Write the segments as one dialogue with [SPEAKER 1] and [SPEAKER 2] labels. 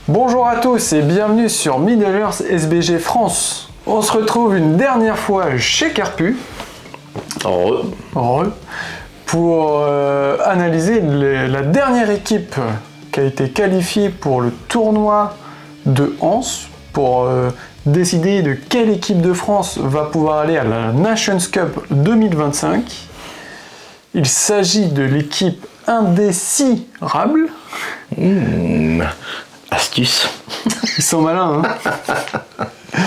[SPEAKER 1] Bonjour à tous et bienvenue sur Middle Earth SBG France. On se retrouve une dernière fois chez Carpu pour analyser la dernière équipe qui a été qualifiée pour le tournoi de Anse, pour décider de quelle équipe de France va pouvoir aller à la Nations Cup 2025. Il s'agit de l'équipe indécirable.
[SPEAKER 2] Astuce.
[SPEAKER 1] Ils sont malins, hein.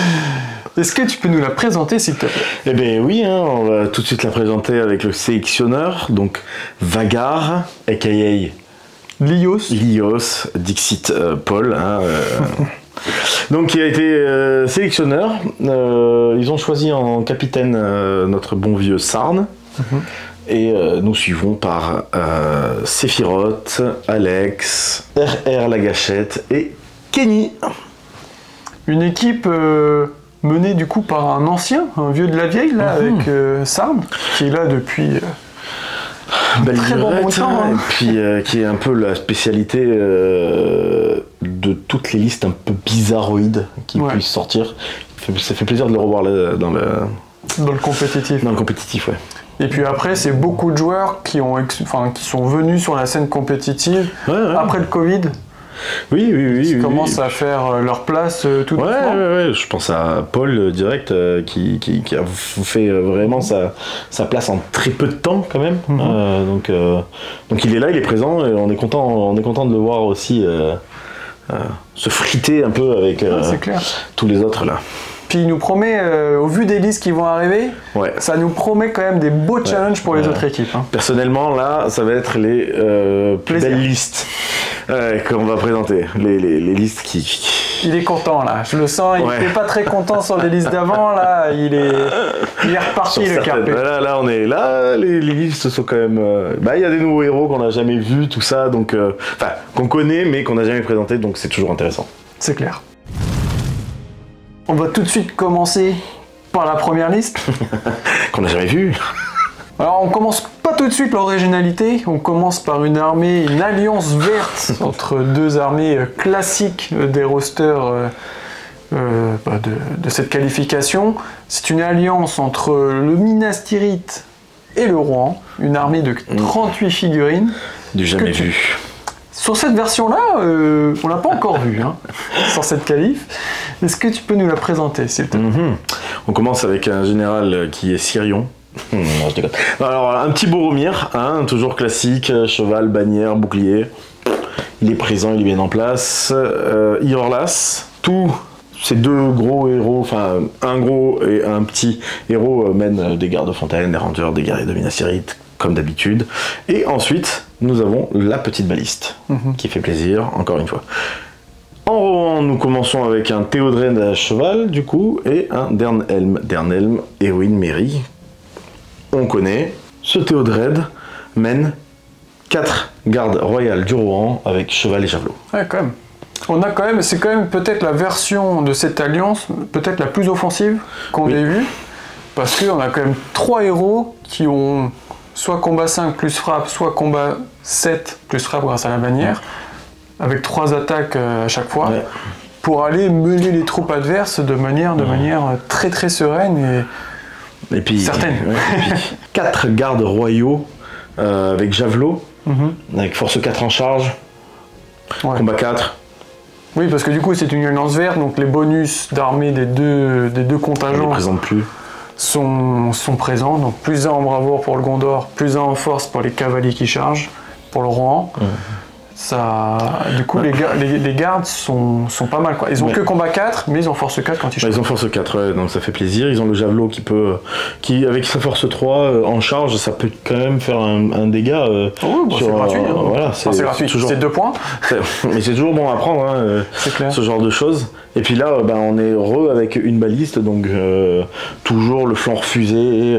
[SPEAKER 1] Est-ce que tu peux nous la présenter, s'il te plaît?
[SPEAKER 2] Eh bien oui, hein, on va tout de suite la présenter avec le sélectionneur, donc Vagar, a.k.a. Lios, Dixit Paul. Hein, donc il a été sélectionneur. Ils ont choisi en capitaine notre bon vieux Sarn. Et nous suivons par Sephiroth, Alex, RR Lagachette et Kenny.
[SPEAKER 1] Une équipe menée du coup par un ancien, un vieux de la vieille, là, avec Sarn, qui est là depuis très bon temps. Hein.
[SPEAKER 2] Et puis qui est un peu la spécialité de toutes les listes un peu bizarroïdes qui puissent sortir. Ça fait plaisir de le revoir là, dans le compétitif. Dans le compétitif, ouais.
[SPEAKER 1] Et puis après, c'est beaucoup de joueurs qui sont venus sur la scène compétitive après le Covid.
[SPEAKER 2] Oui.
[SPEAKER 1] Qui commencent à faire leur place tout doucement.
[SPEAKER 2] Ouais. Je pense à Paul direct qui a fait vraiment sa place en très peu de temps quand même. Donc il est là, il est présent et on est content de le voir aussi se friter un peu avec tous les autres là.
[SPEAKER 1] Puis il nous promet, au vu des listes qui vont arriver, ça nous promet quand même des beaux challenges pour les autres équipes. Hein.
[SPEAKER 2] Personnellement, là, ça va être les plus belles listes qu'on va présenter. Les listes qui...
[SPEAKER 1] Il est content, là. Je le sens, il n'était pas très content sur les listes d'avant. Là, il est reparti, le Carpu.
[SPEAKER 2] Là, on est là. Les listes sont quand même... il y a des nouveaux héros qu'on n'a jamais vus, tout ça. Donc, qu'on connaît, mais qu'on n'a jamais présenté. Donc, c'est toujours intéressant.
[SPEAKER 1] C'est clair. On va tout de suite commencer par la première liste.
[SPEAKER 2] Qu'on n'a jamais vue.
[SPEAKER 1] Alors on commence pas tout de suite l'originalité, on commence par une alliance verte entre deux armées classiques des rosters de cette qualification. C'est une alliance entre le Minas Tirith et le Rohan, une armée de 38 figurines.
[SPEAKER 2] Du jamais vu.
[SPEAKER 1] Sur cette version-là, on l'a pas encore vue, hein, sur cette qualif. Est-ce que tu peux nous la présenter, s'il te plaît?
[SPEAKER 2] On commence avec un général qui est Sirion. Non, je déconne. Alors, un petit Boromir, hein, toujours classique, cheval, bannière, bouclier. Il est présent, il est bien en place. Iorlas, tous ces deux gros héros, enfin un gros et un petit héros mènent des gardes-fontaines, des rangers, des guerriers de Minas Tirith, comme d'habitude. Et ensuite, nous avons la petite baliste, qui fait plaisir, encore une fois. En Rohan, nous commençons avec un Théodred à cheval, du coup, et un Dernhelm. Dernhelm, Éowyn Merry. On connaît. Ce Théodred mène 4 gardes royales du Rohan avec cheval et javelot.
[SPEAKER 1] Ouais, quand même. C'est quand même peut-être la version de cette alliance, peut-être la plus offensive qu'on ait vue, parce qu'on a quand même 3 héros qui ont soit combat 5 plus frappe, soit combat 7 plus frappe grâce à la bannière, avec 3 attaques à chaque fois, pour aller mener les troupes adverses de manière très très sereine
[SPEAKER 2] et puis,
[SPEAKER 1] certaine.
[SPEAKER 2] Et puis 4 gardes royaux avec javelot, avec force 4 en charge, combat 4.
[SPEAKER 1] Oui, parce que du coup c'est une alliance verte, donc les bonus d'armée des deux contingents
[SPEAKER 2] ne présentent plus.
[SPEAKER 1] Sont présents, donc plus 1 en bravoure pour le Gondor, plus 1 en force pour les cavaliers qui chargent, pour le Rohan. Du coup, les gardes sont pas mal, quoi. Ils ont que combat 4, mais ils ont force 4 quand ils chargent.
[SPEAKER 2] Ils ont force 4, donc ça fait plaisir. Ils ont le javelot qui avec sa force 3 en charge, ça peut quand même faire un dégât.
[SPEAKER 1] C'est gratuit. C'est gratuit. C'est 2 points.
[SPEAKER 2] Mais c'est toujours bon à prendre, hein, ce genre de choses. Et puis là, on est heureux avec une baliste, donc toujours le flanc refusé,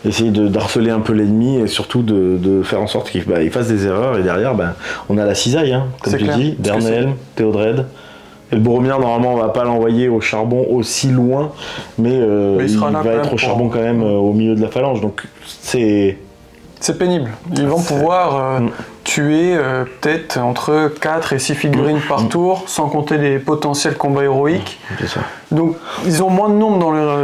[SPEAKER 2] essayer d'harceler un peu l'ennemi et surtout de faire en sorte qu'il fasse des erreurs. Et derrière, on a la cisaille, hein, comme tu dis, Dernhelm, Théodred. Et le Boromir, normalement, on va pas l'envoyer au charbon aussi loin, mais il va être au charbon quand même au milieu de la phalange. Donc c'est
[SPEAKER 1] pénible. Ils vont pouvoir tuer peut-être entre 4 et 6 figurines par tour, sans compter les potentiels combats héroïques.
[SPEAKER 2] C'est ça.
[SPEAKER 1] Donc ils ont moins de nombre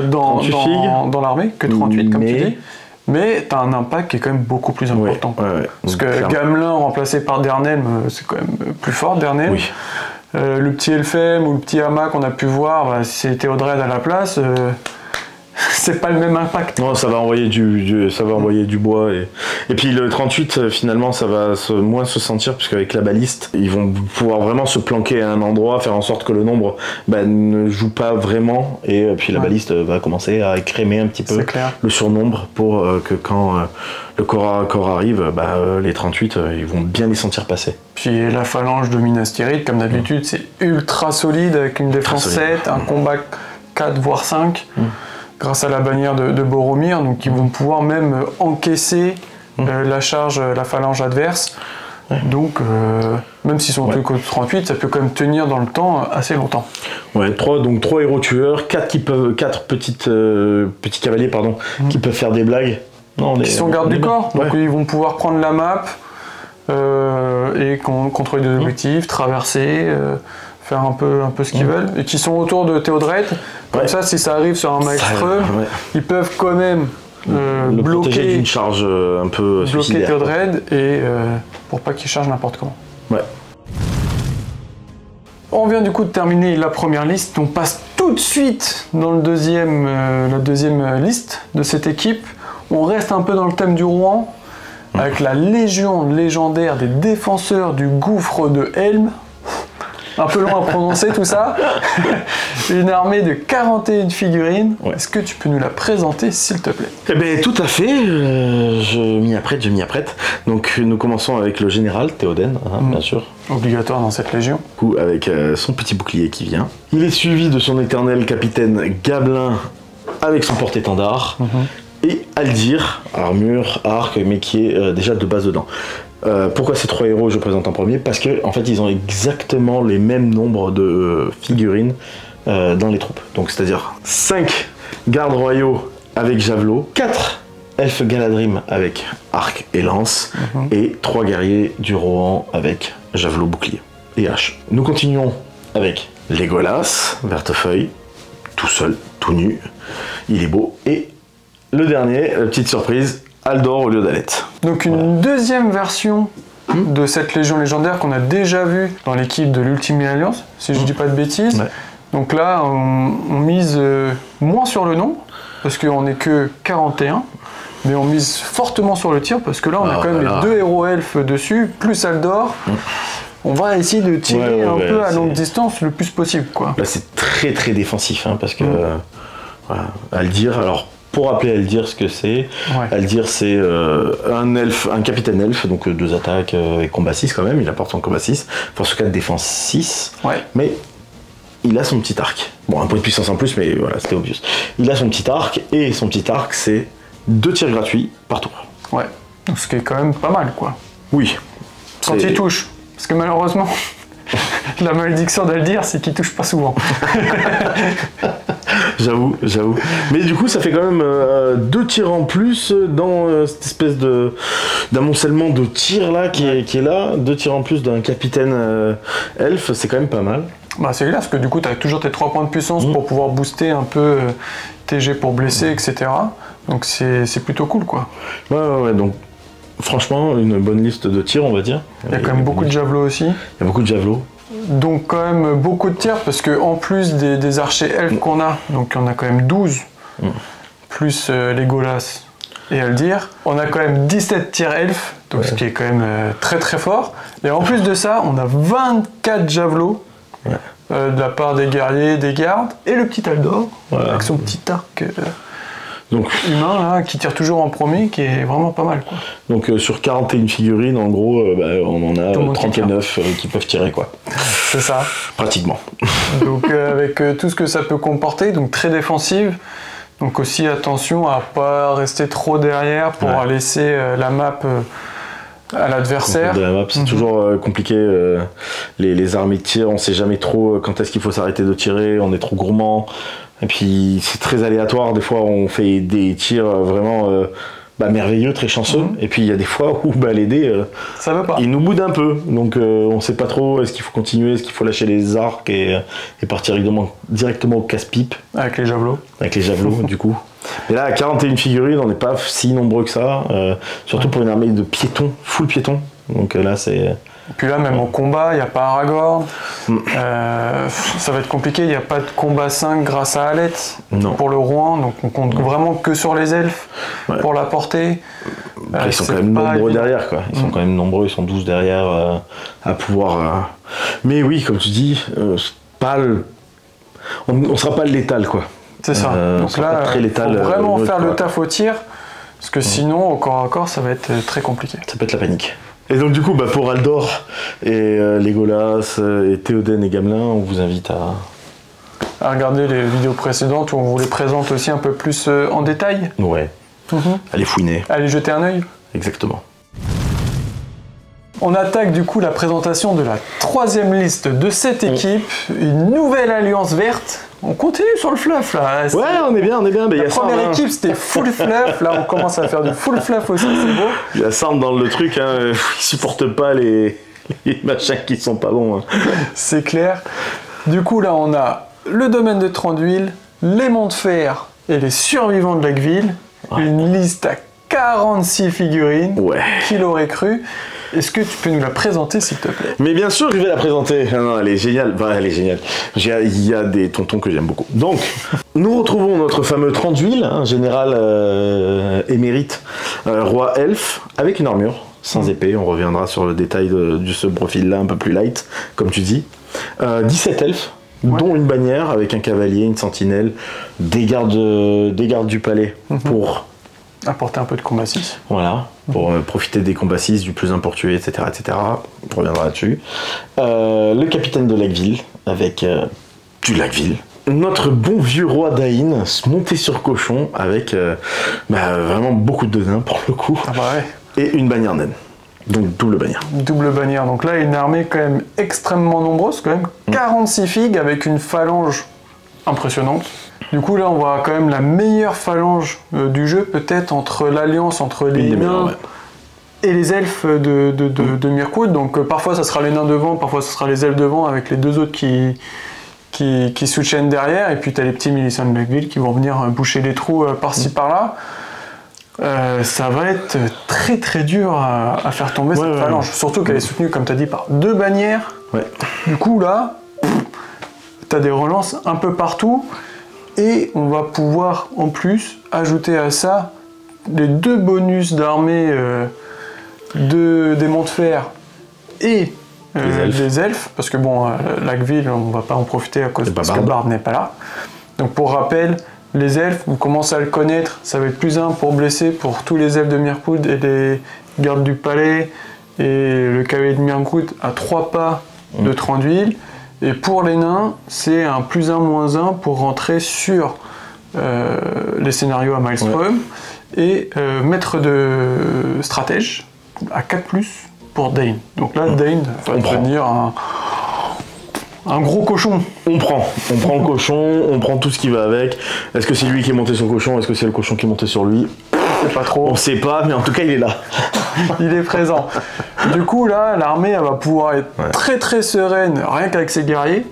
[SPEAKER 1] dans l'armée que 38 comme tu dis. Mais tu as un impact qui est quand même beaucoup plus important. Parce que Gamelin remplacé par Dernhelm, c'est quand même plus fort Dernhelm.
[SPEAKER 2] Oui.
[SPEAKER 1] Le petit Elfhelm ou le petit Hama qu'on a pu voir, bah, si c'était Théodred à la place, c'est pas le même impact.
[SPEAKER 2] Non, ça va envoyer du bois. Et puis le 38, finalement, ça va moins se sentir, puisqu'avec la baliste, ils vont pouvoir vraiment se planquer à un endroit, faire en sorte que le nombre ne joue pas vraiment. Et puis la baliste va commencer à écrémer un petit peu le surnombre pour que quand le corps à corps arrive, les 38, ils vont bien les sentir passer.
[SPEAKER 1] Puis la phalange de Minas Tirith, comme d'habitude, c'est ultra solide, avec une défense 7, un combat 4 voire 5. Grâce à la bannière de Boromir, donc ils vont pouvoir même encaisser la charge, la phalange adverse. Donc, même s'ils sont que 38, ça peut quand même tenir dans le temps assez longtemps.
[SPEAKER 2] Ouais, 3 héros tueurs, 4 petits cavaliers qui peuvent faire des blagues.
[SPEAKER 1] Qui sont gardes du corps, donc ils vont pouvoir prendre la map et contrôler des objectifs, traverser, faire un peu ce qu'ils veulent, et qui sont autour de Théodred. Comme ça, si ça arrive sur un maelstrom, ils peuvent quand même bloquer
[SPEAKER 2] d'une charge un peu
[SPEAKER 1] bloquer Théodred et pour pas qu'il charge n'importe comment.
[SPEAKER 2] Ouais.
[SPEAKER 1] On vient du coup de terminer la première liste. On passe tout de suite dans la deuxième liste de cette équipe. On reste un peu dans le thème du Rohan avec la légion légendaire des défenseurs du gouffre de Helm. Un peu long à prononcer tout ça. Une armée de 41 figurines. Est-ce que tu peux nous la présenter, s'il te plaît?
[SPEAKER 2] Eh bien, tout à fait. Je m'y apprête. Donc, nous commençons avec le général Théoden, bien sûr.
[SPEAKER 1] Obligatoire dans cette légion.
[SPEAKER 2] Du coup, avec son petit bouclier qui vient. Il est suivi de son éternel capitaine Gamelin avec son porte-étendard. Et Aldir, armure, arc, mais qui est déjà de base dedans. Pourquoi ces 3 héros je présente en premier? Parce que en fait ils ont exactement les mêmes nombres de figurines dans les troupes. Donc c'est-à-dire 5 gardes royaux avec javelot, 4 elfes Galadrim avec arc et lance, et 3 guerriers du Rohan avec javelot, bouclier et hache. Nous continuons avec Legolas, Vertefeuille, tout seul, tout nu, il est beau, et le dernier, petite surprise, Aldor au lieu d'Alette.
[SPEAKER 1] Donc une deuxième version de cette légion légendaire qu'on a déjà vue dans l'équipe de l'Ultimate Alliance, si je dis pas de bêtises. Donc là, on mise moins sur le nombre, parce qu'on n'est que 41, mais on mise fortement sur le tir, parce que là, on a quand même les 2 héros elfes dessus, plus Aldor. On va essayer de tirer un peu à longue distance le plus possible, quoi.
[SPEAKER 2] Là, c'est très très défensif, parce que Aldir, alors pour rappeler Aldir ce que c'est, Aldir c'est un capitaine elfe, donc 2 attaques et combat 6 quand même, il apporte son combat 6, force 4, défense 6, mais il a son petit arc. Bon, un point de puissance en plus, mais voilà, c'était obvious. Il a son petit arc, et son petit arc c'est 2 tirs gratuits par tour.
[SPEAKER 1] Donc ce qui est quand même pas mal, quoi.
[SPEAKER 2] Oui.
[SPEAKER 1] Quand il touche, parce que malheureusement, la malédiction d'Aldir, c'est qu'il touche pas souvent.
[SPEAKER 2] J'avoue. Mais du coup, ça fait quand même 2 tirs en plus dans cette espèce d'amoncellement de tirs là qui est là. 2 tirs en plus d'un capitaine elfe, c'est quand même pas mal.
[SPEAKER 1] C'est clair, parce que du coup, tu as toujours tes 3 points de puissance pour pouvoir booster un peu TG pour blesser, etc. Donc c'est plutôt cool, quoi.
[SPEAKER 2] Ouais, donc franchement, une bonne liste de tirs, on va dire.
[SPEAKER 1] Il y a quand même beaucoup de javelots aussi.
[SPEAKER 2] Il y a beaucoup de javelots.
[SPEAKER 1] Donc quand même beaucoup de tirs, parce que en plus des archers elfes qu'on a, donc on a quand même 12, plus Legolas et Aldir, on a quand même 17 tirs elfes, donc ce qui est quand même très très fort. Et en plus de ça, on a 24 javelots de la part des guerriers, des gardes, et le petit Aldor, avec son petit arc humain là, qui tire toujours en premier, qui est vraiment pas mal, quoi.
[SPEAKER 2] Donc sur 41 figurines, en gros, on en a 39 qui peuvent tirer, quoi.
[SPEAKER 1] C'est ça.
[SPEAKER 2] Pratiquement.
[SPEAKER 1] Donc avec tout ce que ça peut comporter, donc très défensive. Donc aussi attention à pas rester trop derrière pour laisser la map à l'adversaire.
[SPEAKER 2] C'est toujours compliqué. Les armées de tir, on sait jamais trop quand est-ce qu'il faut s'arrêter de tirer, on est trop gourmand. Et puis c'est très aléatoire, des fois on fait des tirs vraiment merveilleux, très chanceux. Et puis il y a des fois où les dés,
[SPEAKER 1] ça veut pas.
[SPEAKER 2] Ils nous boudent un peu. Donc on sait pas trop, est-ce qu'il faut continuer, est-ce qu'il faut lâcher les arcs et partir directement au casse-pipe.
[SPEAKER 1] Avec les javelots.
[SPEAKER 2] Avec les javelots, du coup. Et là, à 41 figurines, on n'est pas si nombreux que ça. Surtout pour une armée de piétons, full piétons. Donc là, c'est...
[SPEAKER 1] Et puis là, même au combat, il n'y a pas Aragorn. Ça va être compliqué, il n'y a pas de combat 5 grâce à Alette pour le Rouen. Donc on compte vraiment que sur les elfes pour la portée.
[SPEAKER 2] Ils sont quand même nombreux derrière, quoi. Ils sont quand même nombreux, ils sont 12 derrière à pouvoir... Mais oui, comme tu dis, on ne sera pas létal, quoi.
[SPEAKER 1] C'est ça. Donc là, il faut vraiment faire le taf au tir. Parce que sinon, au corps à corps, ça va être très compliqué.
[SPEAKER 2] Ça peut être la panique. Et donc du coup, pour Aldor et Legolas et Théoden et Gamelin, on vous invite
[SPEAKER 1] à regarder les vidéos précédentes où on vous les présente aussi un peu plus en détail.
[SPEAKER 2] Ouais. Allez fouiner.
[SPEAKER 1] Allez jeter un œil.
[SPEAKER 2] Exactement.
[SPEAKER 1] On attaque du coup la présentation de la 3e liste de cette équipe, une nouvelle alliance verte. On continue sur le fluff là.
[SPEAKER 2] Ouais, on est bien.
[SPEAKER 1] La première équipe c'était full fluff, là on commence à faire du full fluff aussi, c'est beau.
[SPEAKER 2] Il y a Sand dans le truc, ils supportent pas les machins qui sont pas bons.
[SPEAKER 1] C'est clair. Du coup là on a le domaine de Thranduil, les monts de fer et les survivants de Lagueville. Une liste à 46 figurines. Qui l'aurait cru? Est-ce que tu peux nous la présenter, s'il te plaît? Mais
[SPEAKER 2] bien sûr, je vais la présenter. Non, elle est géniale. Elle est géniale. Il y a des tontons que j'aime beaucoup. Donc, nous retrouvons notre fameux Thranduil, général émérite, roi elfe, avec une armure, sans épée. On reviendra sur le détail de ce profil-là, un peu plus light, comme tu dis. 17 elfes, dont une bannière, avec un cavalier, une sentinelle, des gardes du palais pour...
[SPEAKER 1] apporter un peu de combat 6.
[SPEAKER 2] Voilà, pour profiter des combats 6, du plus importuné, etc. On reviendra là-dessus. Le capitaine de Lagueville, avec du Lagueville. Notre bon vieux roi Dain, monté sur cochon, avec vraiment beaucoup de nains pour le coup. Et une bannière naine. Donc double bannière.
[SPEAKER 1] Double bannière. Donc là, une armée quand même extrêmement nombreuse, quand même. 46 figues avec une phalange impressionnante. Du coup, là, on voit quand même la meilleure phalange du jeu, peut-être entre l'alliance entre les nains et les elfes de Mirkwood. Donc parfois, ça sera les nains devant, parfois, ça sera les elfes devant, avec les deux autres qui soutiennent derrière. Et puis, tu as les petits Millicent de Lagueville qui vont venir boucher les trous par-ci, par-là. Ça va être très très dur à faire tomber cette phalange. Surtout qu'elle est soutenue, comme tu as dit, par 2 bannières. Du coup, là, tu as des relances un peu partout. Et on va pouvoir en plus ajouter à ça les 2 bonus d'armée des monts de fer et des elfes. Parce que bon, Lagueville, on va pas en profiter parce que Bard n'est pas là. Donc pour rappel, les elfes, vous commencez à le connaître, ça va être plus 1 pour blesser pour tous les elfes de Mirkwood et les gardes du palais et le cavalier de Mirkwood à 3 pas de Thranduil. Et pour les nains, c'est un +1, -1 pour rentrer sur les scénarios à Maelstrom. Et maître de stratège à 4+ pour Dain. Donc là, Dain va devenir un gros cochon.
[SPEAKER 2] On prend le cochon, on prend tout ce qui va avec. Est-ce que c'est lui qui est monté sur le cochon? Est-ce que c'est le cochon qui est monté sur lui?
[SPEAKER 1] On sait pas trop.
[SPEAKER 2] On sait pas, mais en tout cas, il est là.
[SPEAKER 1] Il est présent. Du coup, là, l'armée, elle va pouvoir être très très sereine, rien qu'avec ses guerriers.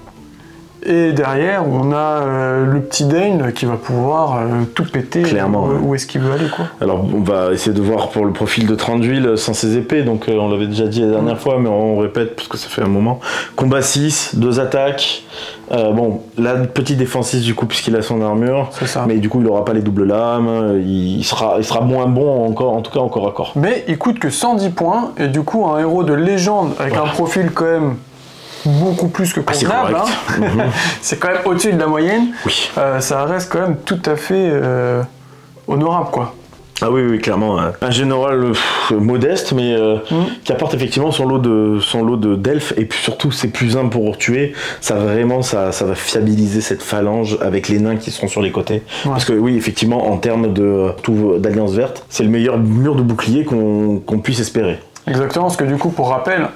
[SPEAKER 1] Et derrière, on a le petit Dain qui va pouvoir tout péter.
[SPEAKER 2] Clairement.
[SPEAKER 1] Où est-ce qu'il veut aller, quoi.
[SPEAKER 2] Alors, on va essayer de voir pour le profil de Thranduil sans ses épées. Donc, on l'avait déjà dit la dernière fois, mais on répète parce que ça fait un moment. Combat 6, 2 attaques. Bon, la petite défense 6 du coup, puisqu'il a son armure.
[SPEAKER 1] C'est ça.
[SPEAKER 2] Mais du coup, il n'aura pas les doubles lames. Il sera moins bon, en tout cas, en corps à corps.
[SPEAKER 1] Mais il coûte que 110 points. Et du coup, un héros de légende avec un profil quand même beaucoup plus que convenable, c'est quand même au-dessus de la moyenne, ça reste quand même tout à fait honorable, quoi.
[SPEAKER 2] Ah oui, clairement, un général modeste, mais qui apporte effectivement son lot d'elfes, et puis surtout c'est +1 pour tuer, ça va fiabiliser cette phalange avec les nains qui seront sur les côtés. Parce que oui, effectivement, en termes d'alliance verte, c'est le meilleur mur de bouclier qu'on puisse espérer.
[SPEAKER 1] Exactement, parce que du coup, pour rappel,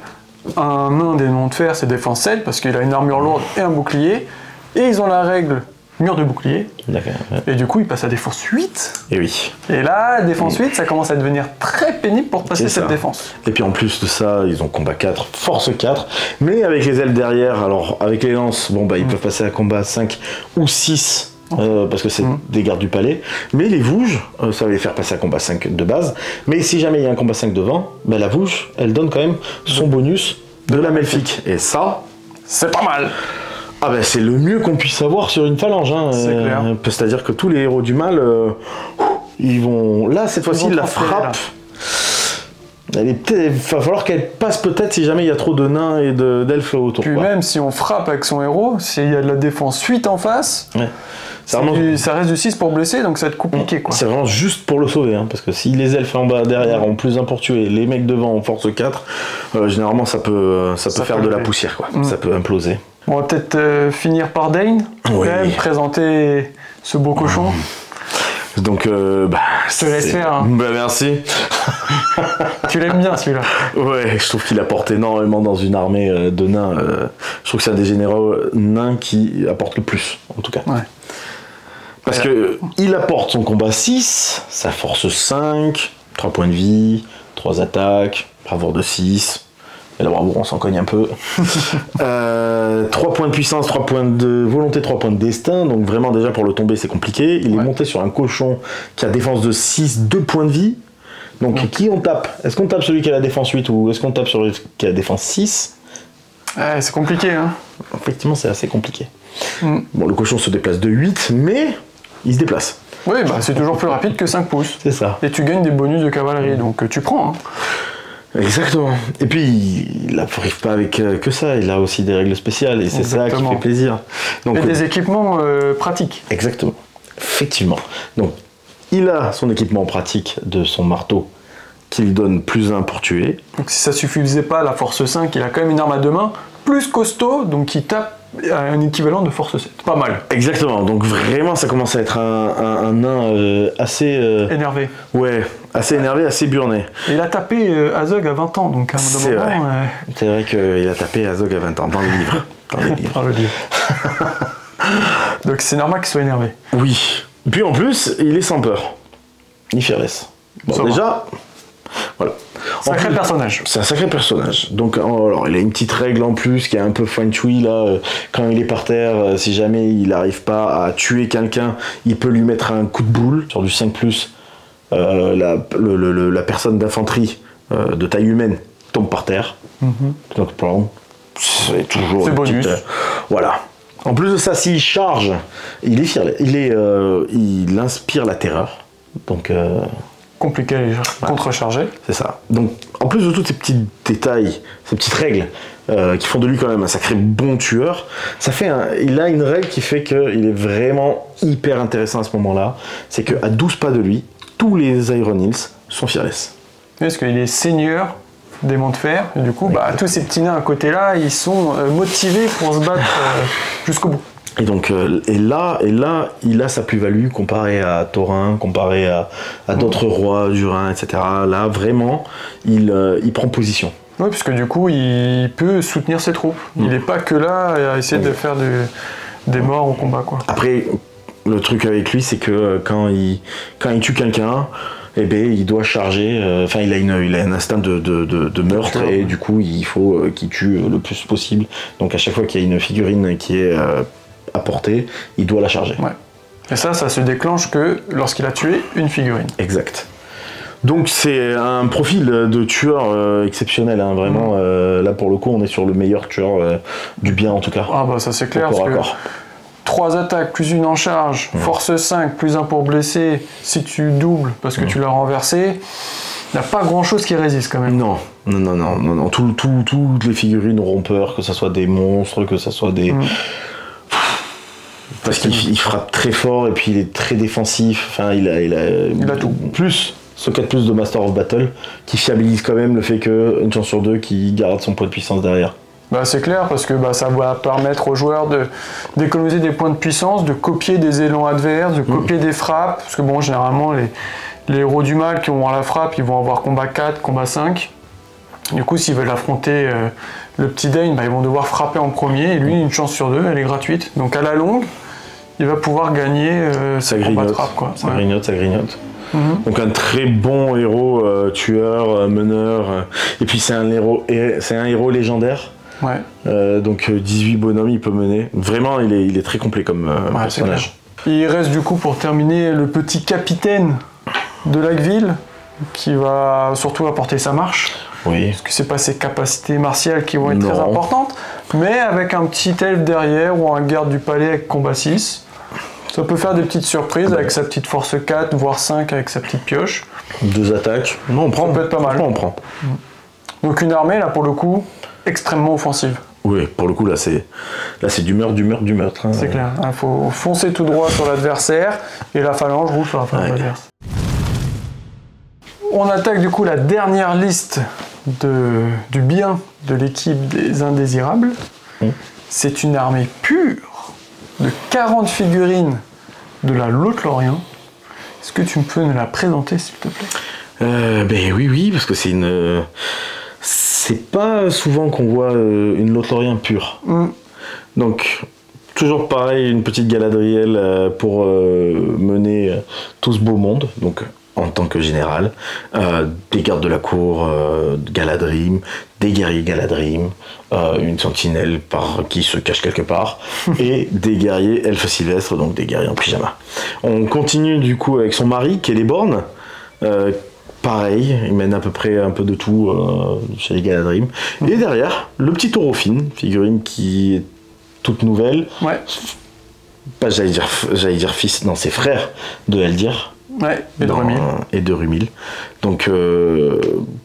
[SPEAKER 1] un nain des monts de fer, c'est défense 7, parce qu'il a une armure lourde et un bouclier, et ils ont la règle mur de bouclier.
[SPEAKER 2] D'accord. Ouais.
[SPEAKER 1] Et du coup, il passe à défense 8.
[SPEAKER 2] Et oui.
[SPEAKER 1] Et là, défense 8, ça commence à devenir très pénible pour passer cette défense.
[SPEAKER 2] Et puis en plus de ça, ils ont combat 4, force 4, mais avec les ailes derrière, alors avec les lances, bon bah ils peuvent passer à combat 5 ou 6. Parce que c'est des gardes du palais, mais les vouges, ça va les faire passer à combat 5 de base, mais si jamais il y a un combat 5 devant, bah la vouge, elle donne quand même son bonus de la Melfic, et ça,
[SPEAKER 1] c'est pas mal.
[SPEAKER 2] Ah bah c'est le mieux qu'on puisse avoir sur une phalange, hein.
[SPEAKER 1] C'est clair.
[SPEAKER 2] C'est-à-dire que tous les héros du mal, ils vont... Là, cette fois-ci, la frappe... Il va falloir qu'elle passe peut-être si jamais il y a trop de nains et d'elfes autour.
[SPEAKER 1] Puis même si on frappe avec son héros, s'il y a de la défense 8 en face, ça reste du 6 pour blesser, donc ça va être compliqué.
[SPEAKER 2] C'est vraiment juste pour le sauver, hein, parce que si les elfes en bas derrière ont plus 1 pour tuer, les mecs devant ont force 4, généralement ça peut faire de la poussière, quoi. Ça peut imploser.
[SPEAKER 1] On va peut-être finir par Dane, quand même, présenter ce beau cochon.
[SPEAKER 2] Donc, je
[SPEAKER 1] te laisse faire. Hein.
[SPEAKER 2] Bah, merci.
[SPEAKER 1] Tu l'aimes bien celui-là.
[SPEAKER 2] Ouais, je trouve qu'il apporte énormément dans une armée de nains. Je trouve que c'est un des généraux nains qui apporte le plus, en tout cas.
[SPEAKER 1] Ouais.
[SPEAKER 2] Parce que il apporte son combat 6, sa force 5, 3 points de vie, 3 attaques, bravoure de 6. Et la bravoure, on s'en cogne un peu. 3 points de puissance, 3 points de volonté, 3 points de destin. Donc vraiment, déjà, pour le tomber, c'est compliqué. Il est monté sur un cochon qui a défense de 6, 2 points de vie. Donc, qui on tape? Est-ce qu'on tape celui qui a la défense 8 ou est-ce qu'on tape celui qui a la défense 6?
[SPEAKER 1] C'est compliqué, hein.
[SPEAKER 2] Effectivement, c'est assez compliqué. Bon, le cochon se déplace de 8, mais il se déplace.
[SPEAKER 1] Oui, bah, c'est toujours plus rapide que 5 pouces.
[SPEAKER 2] C'est ça.
[SPEAKER 1] Et tu gagnes des bonus de cavalerie, donc tu prends. Hein.
[SPEAKER 2] Exactement. Et puis, il n'arrive pas avec que ça, il a aussi des règles spéciales, et c'est ça qui fait plaisir. Donc,
[SPEAKER 1] et des équipements pratiques.
[SPEAKER 2] Exactement. Effectivement. Donc, il a son équipement pratique de son marteau, qui lui donne plus 1 pour tuer.
[SPEAKER 1] Donc si ça suffisait pas, la force 5, il a quand même une arme à 2 mains, plus costaud, donc il tape un équivalent de force 7. Pas mal.
[SPEAKER 2] Exactement, donc vraiment ça commence à être un nain assez...
[SPEAKER 1] énervé.
[SPEAKER 2] Ouais, assez énervé, assez burné.
[SPEAKER 1] Et il a tapé Azog à 20 ans, donc à un
[SPEAKER 2] moment... C'est vrai qu'il a tapé Azog à 20 ans, dans les livres.
[SPEAKER 1] Dans le livre. Donc c'est normal qu'il soit énervé.
[SPEAKER 2] Oui. Puis en plus, il est sans peur. Ni fearless. Bon, déjà... Voilà.
[SPEAKER 1] Sacré personnage.
[SPEAKER 2] C'est un sacré personnage. Donc, alors, il a une petite règle en plus qui est un peu feng shui là. Quand il est par terre, si jamais il n'arrive pas à tuer quelqu'un, il peut lui mettre un coup de boule sur du 5+. La personne d'infanterie de taille humaine tombe par terre. Donc, c'est toujours.
[SPEAKER 1] C'est bonus.
[SPEAKER 2] Voilà. En plus de ça, s'il charge, il est fier. Il inspire la terreur. Donc.
[SPEAKER 1] Compliqué à contrecharger.
[SPEAKER 2] C'est ça. Donc, en plus de tous ces petits détails, ces petites règles qui font de lui quand même un sacré bon tueur, il a une règle qui fait qu'il est vraiment hyper intéressant à ce moment-là. C'est qu'à 12 pas de lui, tous les Iron Hills sont fearless.
[SPEAKER 1] Parce qu'il est seigneur des monts de fer, et du coup, tous ces petits nains à côté là, ils sont motivés pour se battre jusqu'au bout.
[SPEAKER 2] Et donc, et là, il a sa plus-value comparé à Thorin, comparé à d'autres rois du Rhin, etc. Là, vraiment, il prend position.
[SPEAKER 1] Oui, parce que du coup, il peut soutenir ses troupes. Il n'est pas que là à essayer de faire des morts au combat, quoi.
[SPEAKER 2] Après, le truc avec lui, c'est que quand il tue quelqu'un, eh ben, il doit charger. Enfin, il a un instinct de meurtre et du coup, il faut qu'il tue le plus possible. Donc, à chaque fois qu'il y a une figurine qui est à portée, il doit la charger.
[SPEAKER 1] Ouais. Et ça se déclenche que lorsqu'il a tué une figurine.
[SPEAKER 2] Exact. Donc c'est un profil de tueur exceptionnel, hein, vraiment. Là pour le coup, on est sur le meilleur tueur du bien en tout cas.
[SPEAKER 1] Ah bah ça c'est clair, parce que 3 attaques plus une en charge, force 5 plus 1 pour blesser, si tu doubles parce que tu l'as renversé, il n'y a pas grand chose qui résiste quand même.
[SPEAKER 2] Non. Toutes les figurines auront peur, que ce soit des monstres, que ce soit des... Parce qu'il frappe très fort et puis il est très défensif. Enfin, il a tout. Plus ce 4+ de Master of Battle qui fiabilise quand même le fait qu'une chance sur 2 qui garde son point de puissance derrière.
[SPEAKER 1] Bah, c'est clair parce que ça va permettre aux joueurs d'économiser des points de puissance, de copier des élans adverses, de copier des frappes. Parce que bon, généralement, les héros du mal qui vont avoir la frappe, ils vont avoir combat 4, combat 5. Du coup, s'ils veulent affronter le petit Dane, ils vont devoir frapper en premier. Et lui, une chance sur 2, elle est gratuite. Donc à la longue, il va pouvoir gagner
[SPEAKER 2] Ça
[SPEAKER 1] ses
[SPEAKER 2] grignote,
[SPEAKER 1] combattrappes, quoi.
[SPEAKER 2] ça grignote, ça grignote.
[SPEAKER 1] Mhm.
[SPEAKER 2] Donc un très bon héros, tueur, meneur. Et puis c'est un héros légendaire.
[SPEAKER 1] Ouais.
[SPEAKER 2] Donc 18 bonhommes, il peut mener. Vraiment, il est très complet comme
[SPEAKER 1] Ouais,
[SPEAKER 2] personnage.
[SPEAKER 1] Il reste du coup pour terminer le petit capitaine de Lakeville qui va surtout apporter sa marche.
[SPEAKER 2] Oui.
[SPEAKER 1] Parce que c'est pas ses capacités martiales qui vont être très
[SPEAKER 2] Non.
[SPEAKER 1] importantes, mais avec un petit elfe derrière ou un garde du palais avec combat 6, ça peut faire des petites surprises avec sa petite force 4, voire 5 avec sa petite pioche.
[SPEAKER 2] 2 attaques. Non, on prend.
[SPEAKER 1] Ça peut être pas mal.
[SPEAKER 2] Franchement, on prend.
[SPEAKER 1] Donc une armée là pour le coup extrêmement offensive.
[SPEAKER 2] Oui, pour le coup là c'est du meurtre. Hein.
[SPEAKER 1] C'est clair. Il faut foncer tout droit sur l'adversaire et la phalange roule sur la phalange adverse. On attaque du coup la dernière liste du bien de l'équipe des Indésirables. C'est une armée pure de 40 figurines de la Lothlórien. Est-ce que tu peux nous la présenter s'il te plaît?
[SPEAKER 2] Ben oui, parce que c'est pas souvent qu'on voit une Lothlórien pure. Donc, toujours pareil, une petite Galadriel pour mener tout ce beau monde, donc en tant que général. Des gardes de la cour Galadrim, des guerriers Galadrim, une sentinelle qui se cache quelque part, et des guerriers elfes sylvestres, donc des guerriers en pyjama. On continue du coup avec son mari, Celeborn. Pareil, il mène à peu près un peu de tout chez les Galadrim. Et derrière, le petit Thorofinn, figurine qui est toute nouvelle.
[SPEAKER 1] Ouais.
[SPEAKER 2] Pas, j'allais dire fils, non, c'est frère de Eldir.
[SPEAKER 1] Ouais, et de Rumil.
[SPEAKER 2] Donc,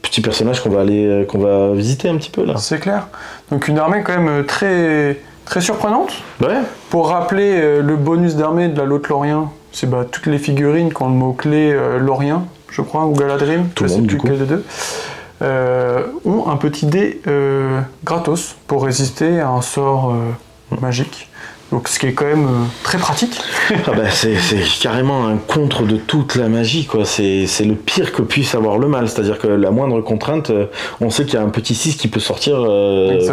[SPEAKER 2] petit personnage qu'on va visiter un petit peu là.
[SPEAKER 1] C'est clair. Donc une armée quand même très, très surprenante.
[SPEAKER 2] Ouais.
[SPEAKER 1] Pour rappeler le bonus d'armée de la Lothlórien, c'est toutes les figurines qui ont le mot-clé Lorien, je crois, ou Galadrim,
[SPEAKER 2] tout le monde du coup.
[SPEAKER 1] Lequel des deux, ont un petit dé gratos pour résister à un sort magique. Donc ce qui est quand même très pratique.
[SPEAKER 2] C'est carrément un contre de toute la magie, quoi. C'est le pire que puisse avoir le mal. C'est-à-dire que la moindre contrainte, on sait qu'il y a un petit 6 qui peut sortir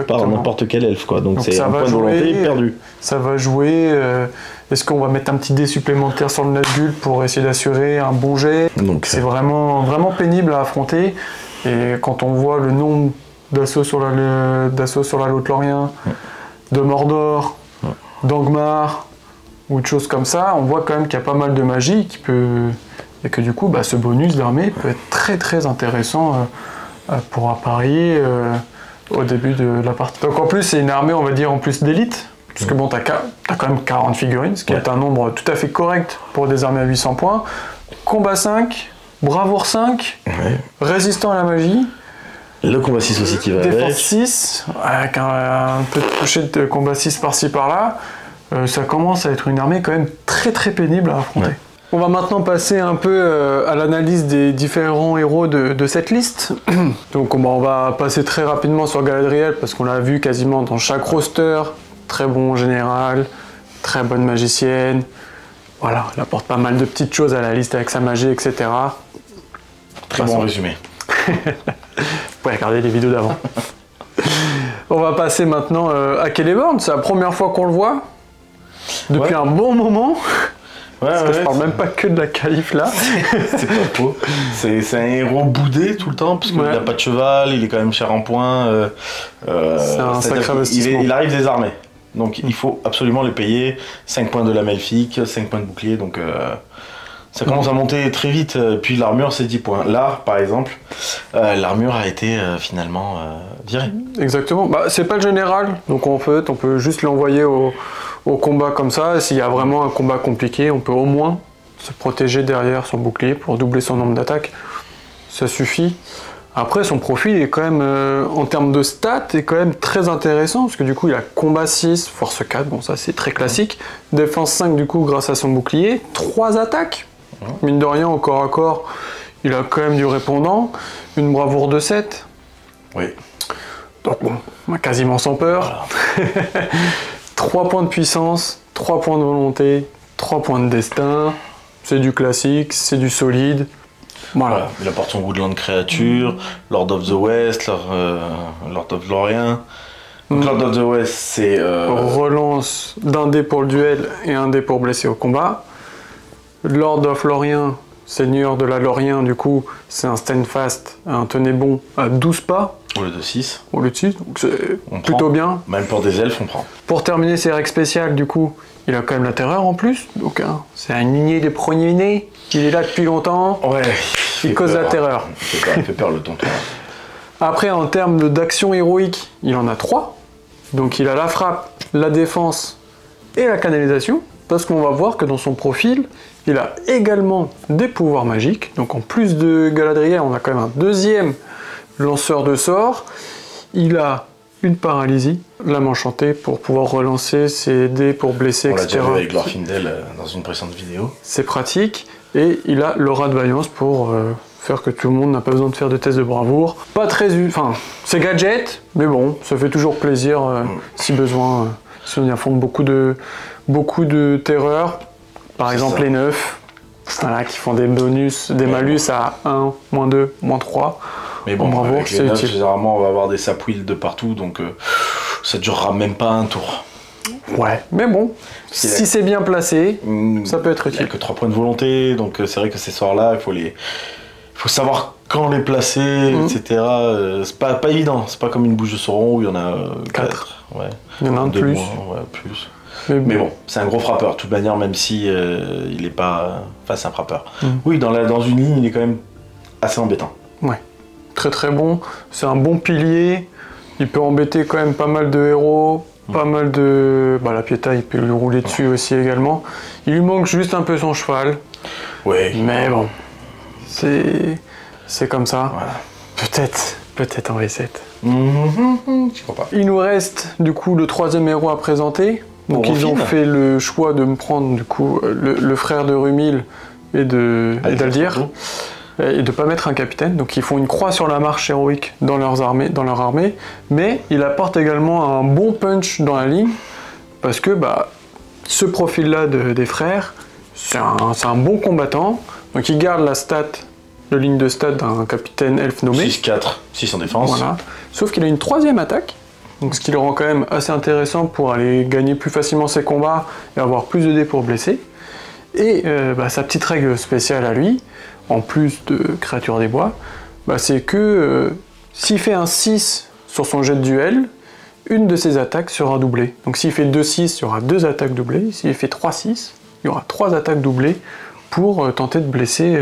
[SPEAKER 2] par n'importe quel elfe, quoi. Donc c'est un point de volonté perdu.
[SPEAKER 1] Ça va jouer. Est-ce qu'on va mettre un petit dé supplémentaire sur le Nazgûl pour essayer d'assurer un bon jet? Donc c'est vraiment, vraiment pénible à affronter. Et quand on voit le nombre d'assauts sur la Lothlórien, de Mordor, d'Angmar ou de choses comme ça, on voit quand même qu'il y a pas mal de magie et que du coup ce bonus d'armée peut être très très intéressant pour apparier au début de la partie. Donc en plus c'est une armée on va dire en plus d'élite, parce que bon t'as quand même 40 figurines, ce qui est un nombre tout à fait correct pour des armées à 800 points, combat 5, bravoure 5, résistant à la magie,
[SPEAKER 2] le combat 6 aussi qui va
[SPEAKER 1] défense
[SPEAKER 2] avec.
[SPEAKER 1] 6, avec un peu de toucher de combat 6 par-ci par-là, ça commence à être une armée quand même très très pénible à affronter. Ouais. On va maintenant passer un peu à l'analyse des différents héros de cette liste. Donc on va passer très rapidement sur Galadriel parce qu'on l'a vu quasiment dans chaque roster. Très bon général, très bonne magicienne. Voilà, elle apporte pas mal de petites choses à la liste avec sa magie, etc.
[SPEAKER 2] Très bon résumé.
[SPEAKER 1] Vous pouvez regarder les vidéos d'avant. On va passer maintenant à Celeborn. C'est la première fois qu'on le voit depuis un bon moment. Parce que je parle même pas que de la calife là.
[SPEAKER 2] C'est pas faux. C'est un héros boudé tout le temps parce qu'il n'a pas de cheval, il est quand même cher en points.
[SPEAKER 1] C'est un sacré investissement.
[SPEAKER 2] Il arrive désarmé. Donc il faut absolument les payer. 5 points de lame elfique, 5 points de bouclier. Donc ça commence à monter très vite. Puis l'armure c'est 10 points. Là par exemple, l'armure a été finalement virée.
[SPEAKER 1] Exactement. C'est pas le général. Donc en fait on peut juste l'envoyer au combat comme ça. S'il y a vraiment un combat compliqué, on peut au moins se protéger derrière son bouclier pour doubler son nombre d'attaques. Ça suffit. Après, son profil est quand même, en termes de stats, est quand même très intéressant, parce que du coup, il a combat 6, force 4, bon ça c'est très classique, défense 5 du coup grâce à son bouclier, 3 attaques, mine de rien, au corps à corps, il a quand même du répondant, une bravoure de 7.
[SPEAKER 2] Oui.
[SPEAKER 1] Donc bon, quasiment sans peur. Voilà. 3 points de puissance, 3 points de volonté, 3 points de destin, c'est du classique, c'est du solide. Voilà.
[SPEAKER 2] Il apporte son Woodland créature, Lord of the West, Lord of Lorien. Donc Lord of the West, c'est...
[SPEAKER 1] relance d'un dé pour le duel et un dé pour blesser au combat. Lord of Lorien, seigneur de la Lorien, du coup, c'est un stand fast, un tenez bon à 12 pas.
[SPEAKER 2] Au lieu de 6.
[SPEAKER 1] Au lieu de 6, donc c'est plutôt bien.
[SPEAKER 2] Même pour des elfes, on prend.
[SPEAKER 1] Pour terminer ses règles spéciales, du coup, il a quand même la terreur en plus. Donc, c'est un lignée des premiers nés. Il est là depuis longtemps.
[SPEAKER 2] Ouais.
[SPEAKER 1] Il cause la terreur.
[SPEAKER 2] Il fait peur le tonton.
[SPEAKER 1] Après, en termes d'action héroïque, il en a 3. Donc, il a la frappe, la défense et la canalisation. Parce qu'on va voir que dans son profil, il a également des pouvoirs magiques. Donc, en plus de Galadriel, on a quand même un deuxième lanceur de sorts. Il a une paralysie, lame enchantée pour pouvoir relancer ses dés pour blesser, etc.
[SPEAKER 2] On l'a déjà vu avec Glorfindel dans une précédente vidéo.
[SPEAKER 1] C'est pratique. Et il a l'aura de vaillance pour faire que tout le monde n'a pas besoin de faire de tests de bravoure. Pas très... Enfin, c'est gadget, mais bon, ça fait toujours plaisir si besoin. Si on y affronte beaucoup de terreur. Par exemple, les neufs. Voilà, qui font des bonus, des malus à 1, -2, -3.
[SPEAKER 2] Mais bon,
[SPEAKER 1] bravoure,
[SPEAKER 2] avec les neufs, généralement, on va avoir des sapwheels de partout, donc ça durera même pas un tour.
[SPEAKER 1] Ouais, mais bon, si c'est bien placé, ça peut être utile.
[SPEAKER 2] Il n'y a que 3 points de volonté, donc c'est vrai que ces sorts-là, il faut savoir quand les placer, etc. C'est pas évident, c'est pas comme une bouche de Sauron où il y en a 4. Ouais.
[SPEAKER 1] Il y en a un de plus.
[SPEAKER 2] Ouais, plus. Mais bon, c'est un gros frappeur, de toute manière, même si il est pas... Enfin, c'est un frappeur. Oui, dans une ligne, il est quand même assez embêtant.
[SPEAKER 1] Ouais, très très bon. C'est un bon pilier. Il peut embêter quand même pas mal de héros. Pas mal de... Bah, la Pietà, il peut lui rouler dessus aussi également. Il lui manque juste un peu son cheval.
[SPEAKER 2] Ouais.
[SPEAKER 1] Mais bon, c'est comme ça.
[SPEAKER 2] Voilà.
[SPEAKER 1] Peut-être en V7.
[SPEAKER 2] Je crois pas.
[SPEAKER 1] Il nous reste du coup le 3e héros à présenter. Donc ils ont fait le choix de me prendre du coup le frère de Rumil et d'Aldir. Et de ne pas mettre un capitaine, donc ils font une croix sur la marche héroïque dans leur armée, mais il apporte également un bon punch dans la ligne, parce que ce profil-là des frères, c'est un bon combattant, donc il garde la ligne de stat d'un capitaine elfe nommé.
[SPEAKER 2] 6-4, 6 en défense. Voilà.
[SPEAKER 1] Sauf qu'il a une 3e attaque, donc ce qui le rend quand même assez intéressant pour aller gagner plus facilement ses combats et avoir plus de dés pour blesser. Et sa petite règle spéciale à lui, en plus de créatures des bois, c'est que s'il fait un 6 sur son jet de duel, une de ses attaques sera doublée. Donc s'il fait 2-6, il y aura 2 attaques doublées. S'il fait 3-6, il y aura 3 attaques doublées pour tenter de blesser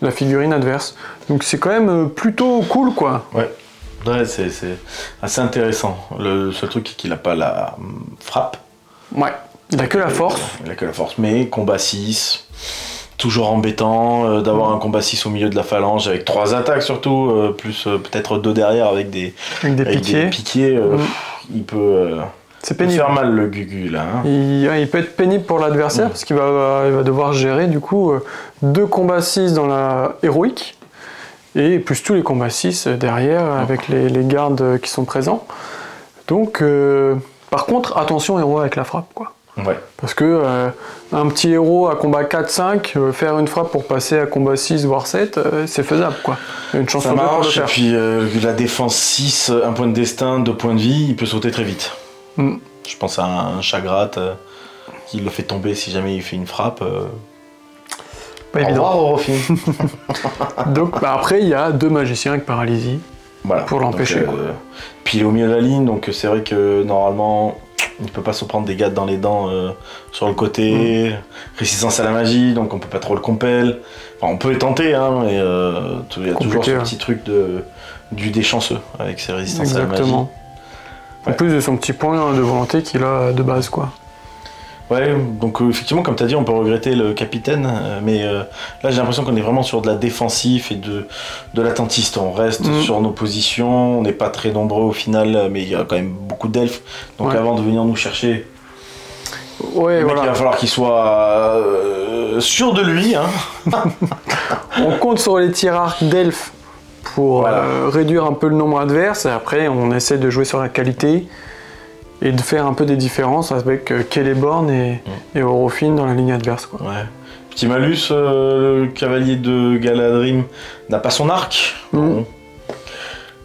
[SPEAKER 1] la figurine adverse. Donc c'est quand même plutôt cool, quoi.
[SPEAKER 2] Ouais, c'est assez intéressant. Le seul truc, c'est qu'il n'a pas la frappe.
[SPEAKER 1] Ouais, il n'a que la force.
[SPEAKER 2] Il n'a que la force, mais combat 6... Toujours embêtant d'avoir un combat 6 au milieu de la phalange avec 3 attaques surtout, plus peut-être 2 derrière avec des piquiers. Il peut faire mal le Gugu là. Hein.
[SPEAKER 1] Il peut être pénible pour l'adversaire parce qu'il va devoir gérer du coup 2 combats 6 dans la héroïque et plus tous les combats 6 derrière avec les gardes qui sont présents. Donc par contre attention héros avec la frappe quoi.
[SPEAKER 2] Ouais.
[SPEAKER 1] Parce que un petit héros à combat 4-5, faire une frappe pour passer à combat 6 voire 7, c'est faisable quoi. Il y a une chance
[SPEAKER 2] ça marche, pour le faire. Et puis la défense 6, un point de destin, 2 points de vie, il peut sauter très vite. Je pense à un Chagrat qui le fait tomber si jamais il fait une frappe.
[SPEAKER 1] Pas évident. Donc après il y a 2 magiciens avec paralysie pour l'empêcher.
[SPEAKER 2] Puis il est au milieu de la ligne, donc c'est vrai que normalement... Il ne peut pas se prendre des gâtes dans les dents sur le côté, résistance à la magie, donc on peut pas trop le compel. Enfin, on peut les tenter, hein, mais il y a toujours ce petit truc du déchanceux avec ses résistances à la magie.
[SPEAKER 1] En plus de son petit point de volonté qu'il a de base, quoi.
[SPEAKER 2] Ouais, donc effectivement, comme tu as dit, on peut regretter le capitaine, mais là j'ai l'impression qu'on est vraiment sur de la défensive et de l'attentiste. On reste sur nos positions, on n'est pas très nombreux au final, mais il y a quand même beaucoup d'elfes. Donc avant de venir nous chercher, il va falloir qu'il soit sûr de lui. Hein.
[SPEAKER 1] On compte sur les tirarques d'elfes pour réduire un peu le nombre adverse, et après on essaie de jouer sur la qualité. Et de faire un peu des différences avec Celeborn et Orofin dans la ligne adverse. Quoi.
[SPEAKER 2] Ouais. Petit malus, le cavalier de Galadrim n'a pas son arc. Bon.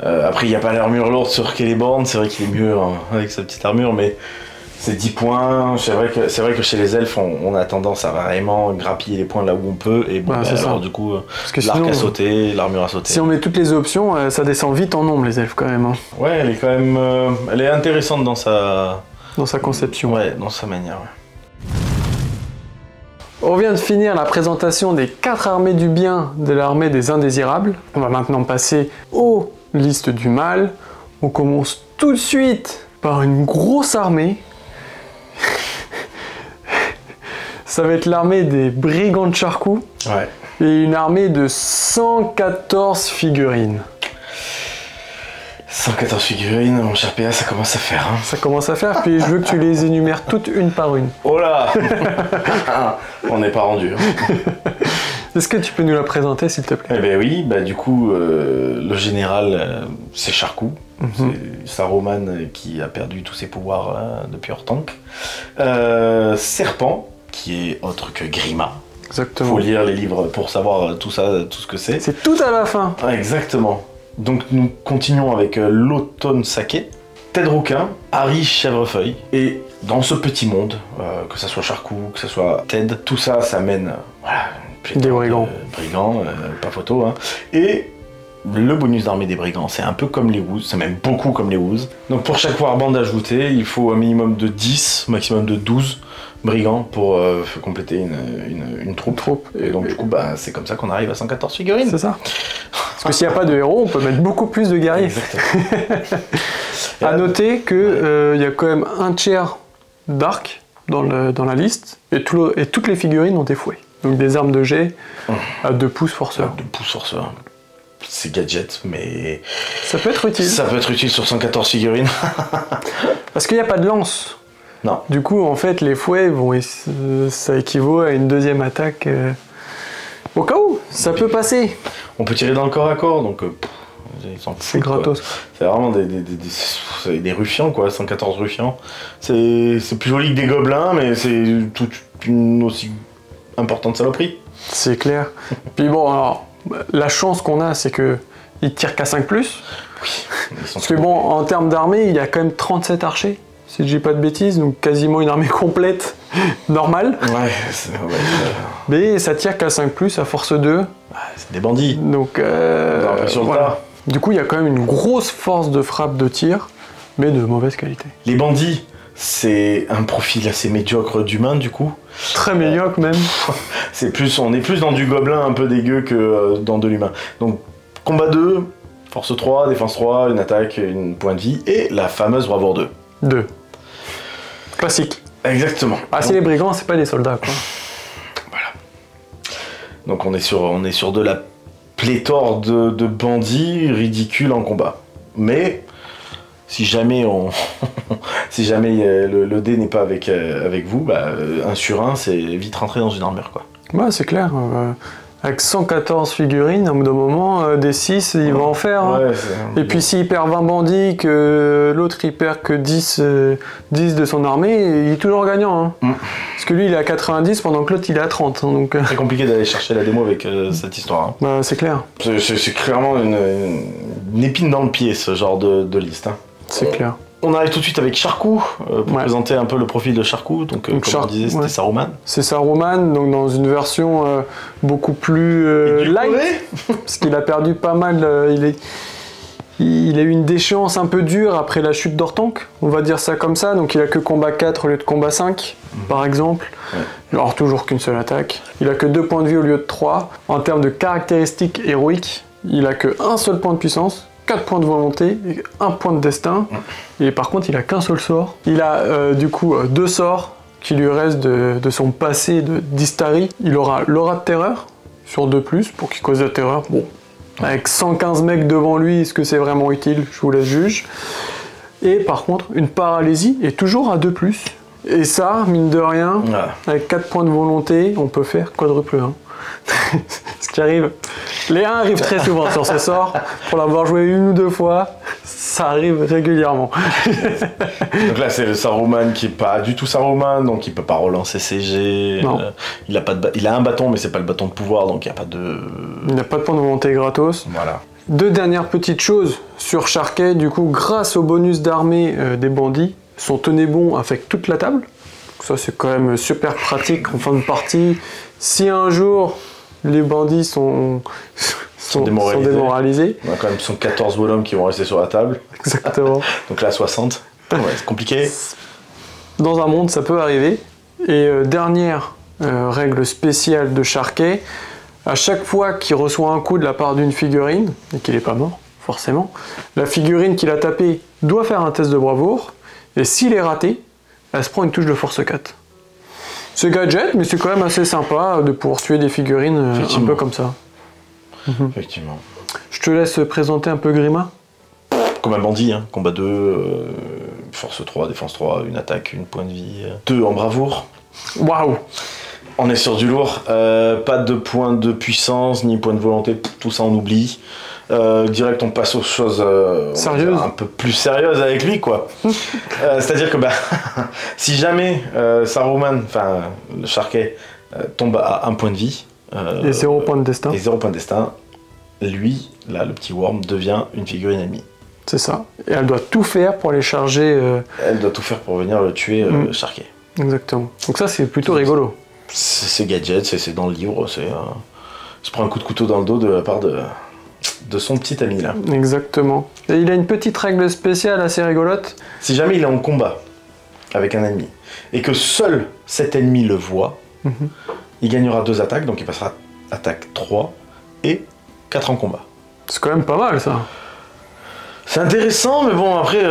[SPEAKER 2] Après, il n'y a pas l'armure lourde sur Celeborn, c'est vrai qu'il est mieux hein, avec sa petite armure, mais c'est 10 points. C'est vrai que chez les elfes, on a tendance à vraiment grappiller les points là où on peut, et bon, alors du coup, l'arc à sauter, l'armure à sauter.
[SPEAKER 1] Si on met toutes les options, ça descend vite en nombre, les elfes, quand même. Hein.
[SPEAKER 2] Ouais, elle est quand même... elle est intéressante dans sa...
[SPEAKER 1] Dans sa conception.
[SPEAKER 2] Ouais, dans sa manière, ouais.
[SPEAKER 1] On vient de finir la présentation des 4 armées du bien de l'armée des indésirables. On va maintenant passer aux listes du mal. On commence tout de suite par une grosse armée. Ça va être l'armée des brigands de Charcou.
[SPEAKER 2] Ouais.
[SPEAKER 1] Et une armée de 114 figurines.
[SPEAKER 2] 114 figurines, mon cher PA, ça commence à faire. Hein.
[SPEAKER 1] Ça commence à faire, puis je veux que tu les énumères toutes une par une.
[SPEAKER 2] Oh là. On n'est pas rendu. Hein.
[SPEAKER 1] Est-ce que tu peux nous la présenter, s'il te plaît?
[SPEAKER 2] Eh ben oui, bah du coup, le général, c'est Charcou. C'est Saruman qui a perdu tous ses pouvoirs depuis Hortank. Serpent, qui est autre que Grima.
[SPEAKER 1] Exactement.
[SPEAKER 2] Faut lire les livres pour savoir tout ça, tout ce que c'est.
[SPEAKER 1] C'est tout à la fin.
[SPEAKER 2] Ah, exactement. Donc nous continuons avec l'automne saké, Ted Rouquin, Harry Chèvrefeuille. Et dans ce petit monde, que ça soit Charcou, que ça soit Ted, tout ça, ça mène
[SPEAKER 1] des brigands.
[SPEAKER 2] Brigands, pas photo. Hein. Et le bonus d'armée des brigands, c'est un peu comme les Woos, c'est même beaucoup comme les Woos. Donc pour chaque warband ajouté, il faut un minimum de 10, maximum de 12 brigands pour compléter une troupe. Et donc du coup, bah, c'est comme ça qu'on arrive à 114 figurines.
[SPEAKER 1] C'est ça. Parce que s'il n'y a pas de héros, on peut mettre beaucoup plus de guerriers.
[SPEAKER 2] Exactement.
[SPEAKER 1] À noter qu'il y a quand même un tiers d'arc dans la liste, et toutes les figurines ont des fouets. Donc des armes de jet à 2 pouces forceur.
[SPEAKER 2] 2 pouces forceur. C'est gadget, mais...
[SPEAKER 1] Ça peut être utile.
[SPEAKER 2] Ça peut être utile sur 114 figurines.
[SPEAKER 1] Parce qu'il n'y a pas de lance.
[SPEAKER 2] Non.
[SPEAKER 1] Du coup, en fait, les fouets, ça équivaut à une deuxième attaque. Au cas où, ça peut passer.
[SPEAKER 2] On peut tirer dans le corps à corps, donc...
[SPEAKER 1] c'est gratos.
[SPEAKER 2] C'est vraiment des ruffians, quoi, 114 ruffians. C'est plus joli que des gobelins, mais c'est toute une aussi importante saloperie.
[SPEAKER 1] C'est clair. Puis bon, alors, la chance qu'on a, c'est que ils tirent qu'à 5+. Oui. Parce que bon, en termes d'armée, il y a quand même 37 archers, si je dis pas de bêtises, donc quasiment une armée complète, normale.
[SPEAKER 2] Ouais,
[SPEAKER 1] mais ça tire qu'à 5+, à force 2.
[SPEAKER 2] C'est des bandits.
[SPEAKER 1] Donc,
[SPEAKER 2] voilà.
[SPEAKER 1] Du coup, il y a quand même une grosse force de frappe de tir, mais de mauvaise qualité.
[SPEAKER 2] Les bandits, c'est un profil assez médiocre d'humain, du coup.
[SPEAKER 1] Très médiocre, même.
[SPEAKER 2] On est plus dans du gobelin un peu dégueu que dans de l'humain. Donc, combat 2, force 3, défense 3, une attaque, une point de vie, et la fameuse bravoure 2.
[SPEAKER 1] 2. Classique.
[SPEAKER 2] Exactement.
[SPEAKER 1] Ah, c'est les brigands, c'est pas des soldats, quoi.
[SPEAKER 2] Voilà. Donc on est sur de la pléthore de bandits ridicules en combat. Mais si jamais le dé n'est pas avec vous, bah, 1 sur 1, c'est vite rentrer dans une armure, quoi.
[SPEAKER 1] Ouais, c'est clair. Avec 114 figurines, au bout d'un moment, des 6, il va en faire. Hein. Ouais, et puis s'il perd 20 bandits, que l'autre il perd que 10 de son armée, il est toujours gagnant. Hein. Parce que lui il est à 90 pendant que l'autre il est à 30. Hein, donc,
[SPEAKER 2] c'est compliqué d'aller chercher la démo avec cette histoire. Hein.
[SPEAKER 1] Bah, c'est clair.
[SPEAKER 2] C'est clairement une épine dans le pied, ce genre de liste. Hein.
[SPEAKER 1] C'est clair.
[SPEAKER 2] On arrive tout de suite avec Charcou, pour présenter un peu le profil de Charcou. Donc comme on disait, c'était Saruman. C'est
[SPEAKER 1] Saruman, donc dans une version beaucoup plus light, parce qu'il a perdu pas mal. Il a eu une déchéance un peu dure après la chute d'Hortank, on va dire ça comme ça. Donc il a que combat 4 au lieu de combat 5, par exemple. Ouais. Alors toujours qu'une seule attaque. Il a que 2 points de vie au lieu de 3. En termes de caractéristiques héroïques, il a que 1 seul point de puissance, 4 points de volonté et 1 point de destin. Et par contre, il a qu'un seul sort. Il a du coup 2 sorts qui lui restent de son passé d'Istari. Il aura l'aura de terreur sur 2+, pour qu'il cause de la terreur. Bon, avec 115 mecs devant lui, est-ce que c'est vraiment utile? Je vous laisse juger. Et par contre, une paralysie est toujours à 2+. Et ça, mine de rien, avec 4 points de volonté, on peut faire quadruple 1. Ce qui arrive. Les 1 arrivent très souvent sur ce sort. Pour l'avoir joué 1 ou 2 fois, ça arrive régulièrement.
[SPEAKER 2] Donc là, c'est le Saruman qui est pas du tout Saruman, donc il peut pas relancer ses jets. Il a un bâton, mais c'est pas le bâton de pouvoir, donc il n'y a pas de...
[SPEAKER 1] Il n'a pas de point de volonté gratos.
[SPEAKER 2] Voilà.
[SPEAKER 1] Deux dernières petites choses sur Sharkey, du coup, grâce au bonus d'armée des bandits, son tenez bon avec toute la table. Ça, c'est quand même super pratique en fin de partie. Si un jour les bandits sont démoralisés.
[SPEAKER 2] On a quand même 114 bonhommes qui vont rester sur la table.
[SPEAKER 1] Exactement.
[SPEAKER 2] Donc là, 60. Ouais, c'est compliqué.
[SPEAKER 1] Dans un monde, ça peut arriver. Et dernière règle spéciale de Sharkey, à chaque fois qu'il reçoit un coup de la part d'une figurine, et qu'il n'est pas mort, forcément, la figurine qu'il a tapée doit faire un test de bravoure, et s'il est raté, elle se prend une touche de force 4. C'est gadget, mais c'est quand même assez sympa de pouvoir tuer des figurines un peu comme ça.
[SPEAKER 2] Effectivement.
[SPEAKER 1] Je te laisse présenter un peu Grima.
[SPEAKER 2] Comme un bandit, hein. Combat 2, force 3, défense 3, une attaque, une point de vie, 2 en bravoure.
[SPEAKER 1] Waouh!
[SPEAKER 2] On est sur du lourd, pas de points de puissance, ni point de volonté, tout ça on oublie. Direct on passe aux choses un peu plus sérieuses avec lui, quoi. C'est-à-dire que si jamais Saruman, enfin le Sharkey, tombe à 1 point de vie,
[SPEAKER 1] et 0 point de destin.
[SPEAKER 2] Et 0 point de destin, lui, là, le petit worm, devient une figurine ennemie.
[SPEAKER 1] C'est ça. Et elle doit tout faire pour aller charger...
[SPEAKER 2] Elle doit tout faire pour venir le tuer, Sharkey.
[SPEAKER 1] Exactement. Donc ça, c'est plutôt rigolo.
[SPEAKER 2] C'est gadget, c'est dans le livre, se prend un coup de couteau dans le dos de la part de son petit ami, là.
[SPEAKER 1] Exactement. Et il a une petite règle spéciale assez rigolote.
[SPEAKER 2] Si jamais il est en combat avec un ennemi, et que seul cet ennemi le voit, il gagnera 2 attaques, donc il passera attaque 3 et 4 en combat.
[SPEAKER 1] C'est quand même pas mal, ça.
[SPEAKER 2] C'est intéressant, mais bon, après,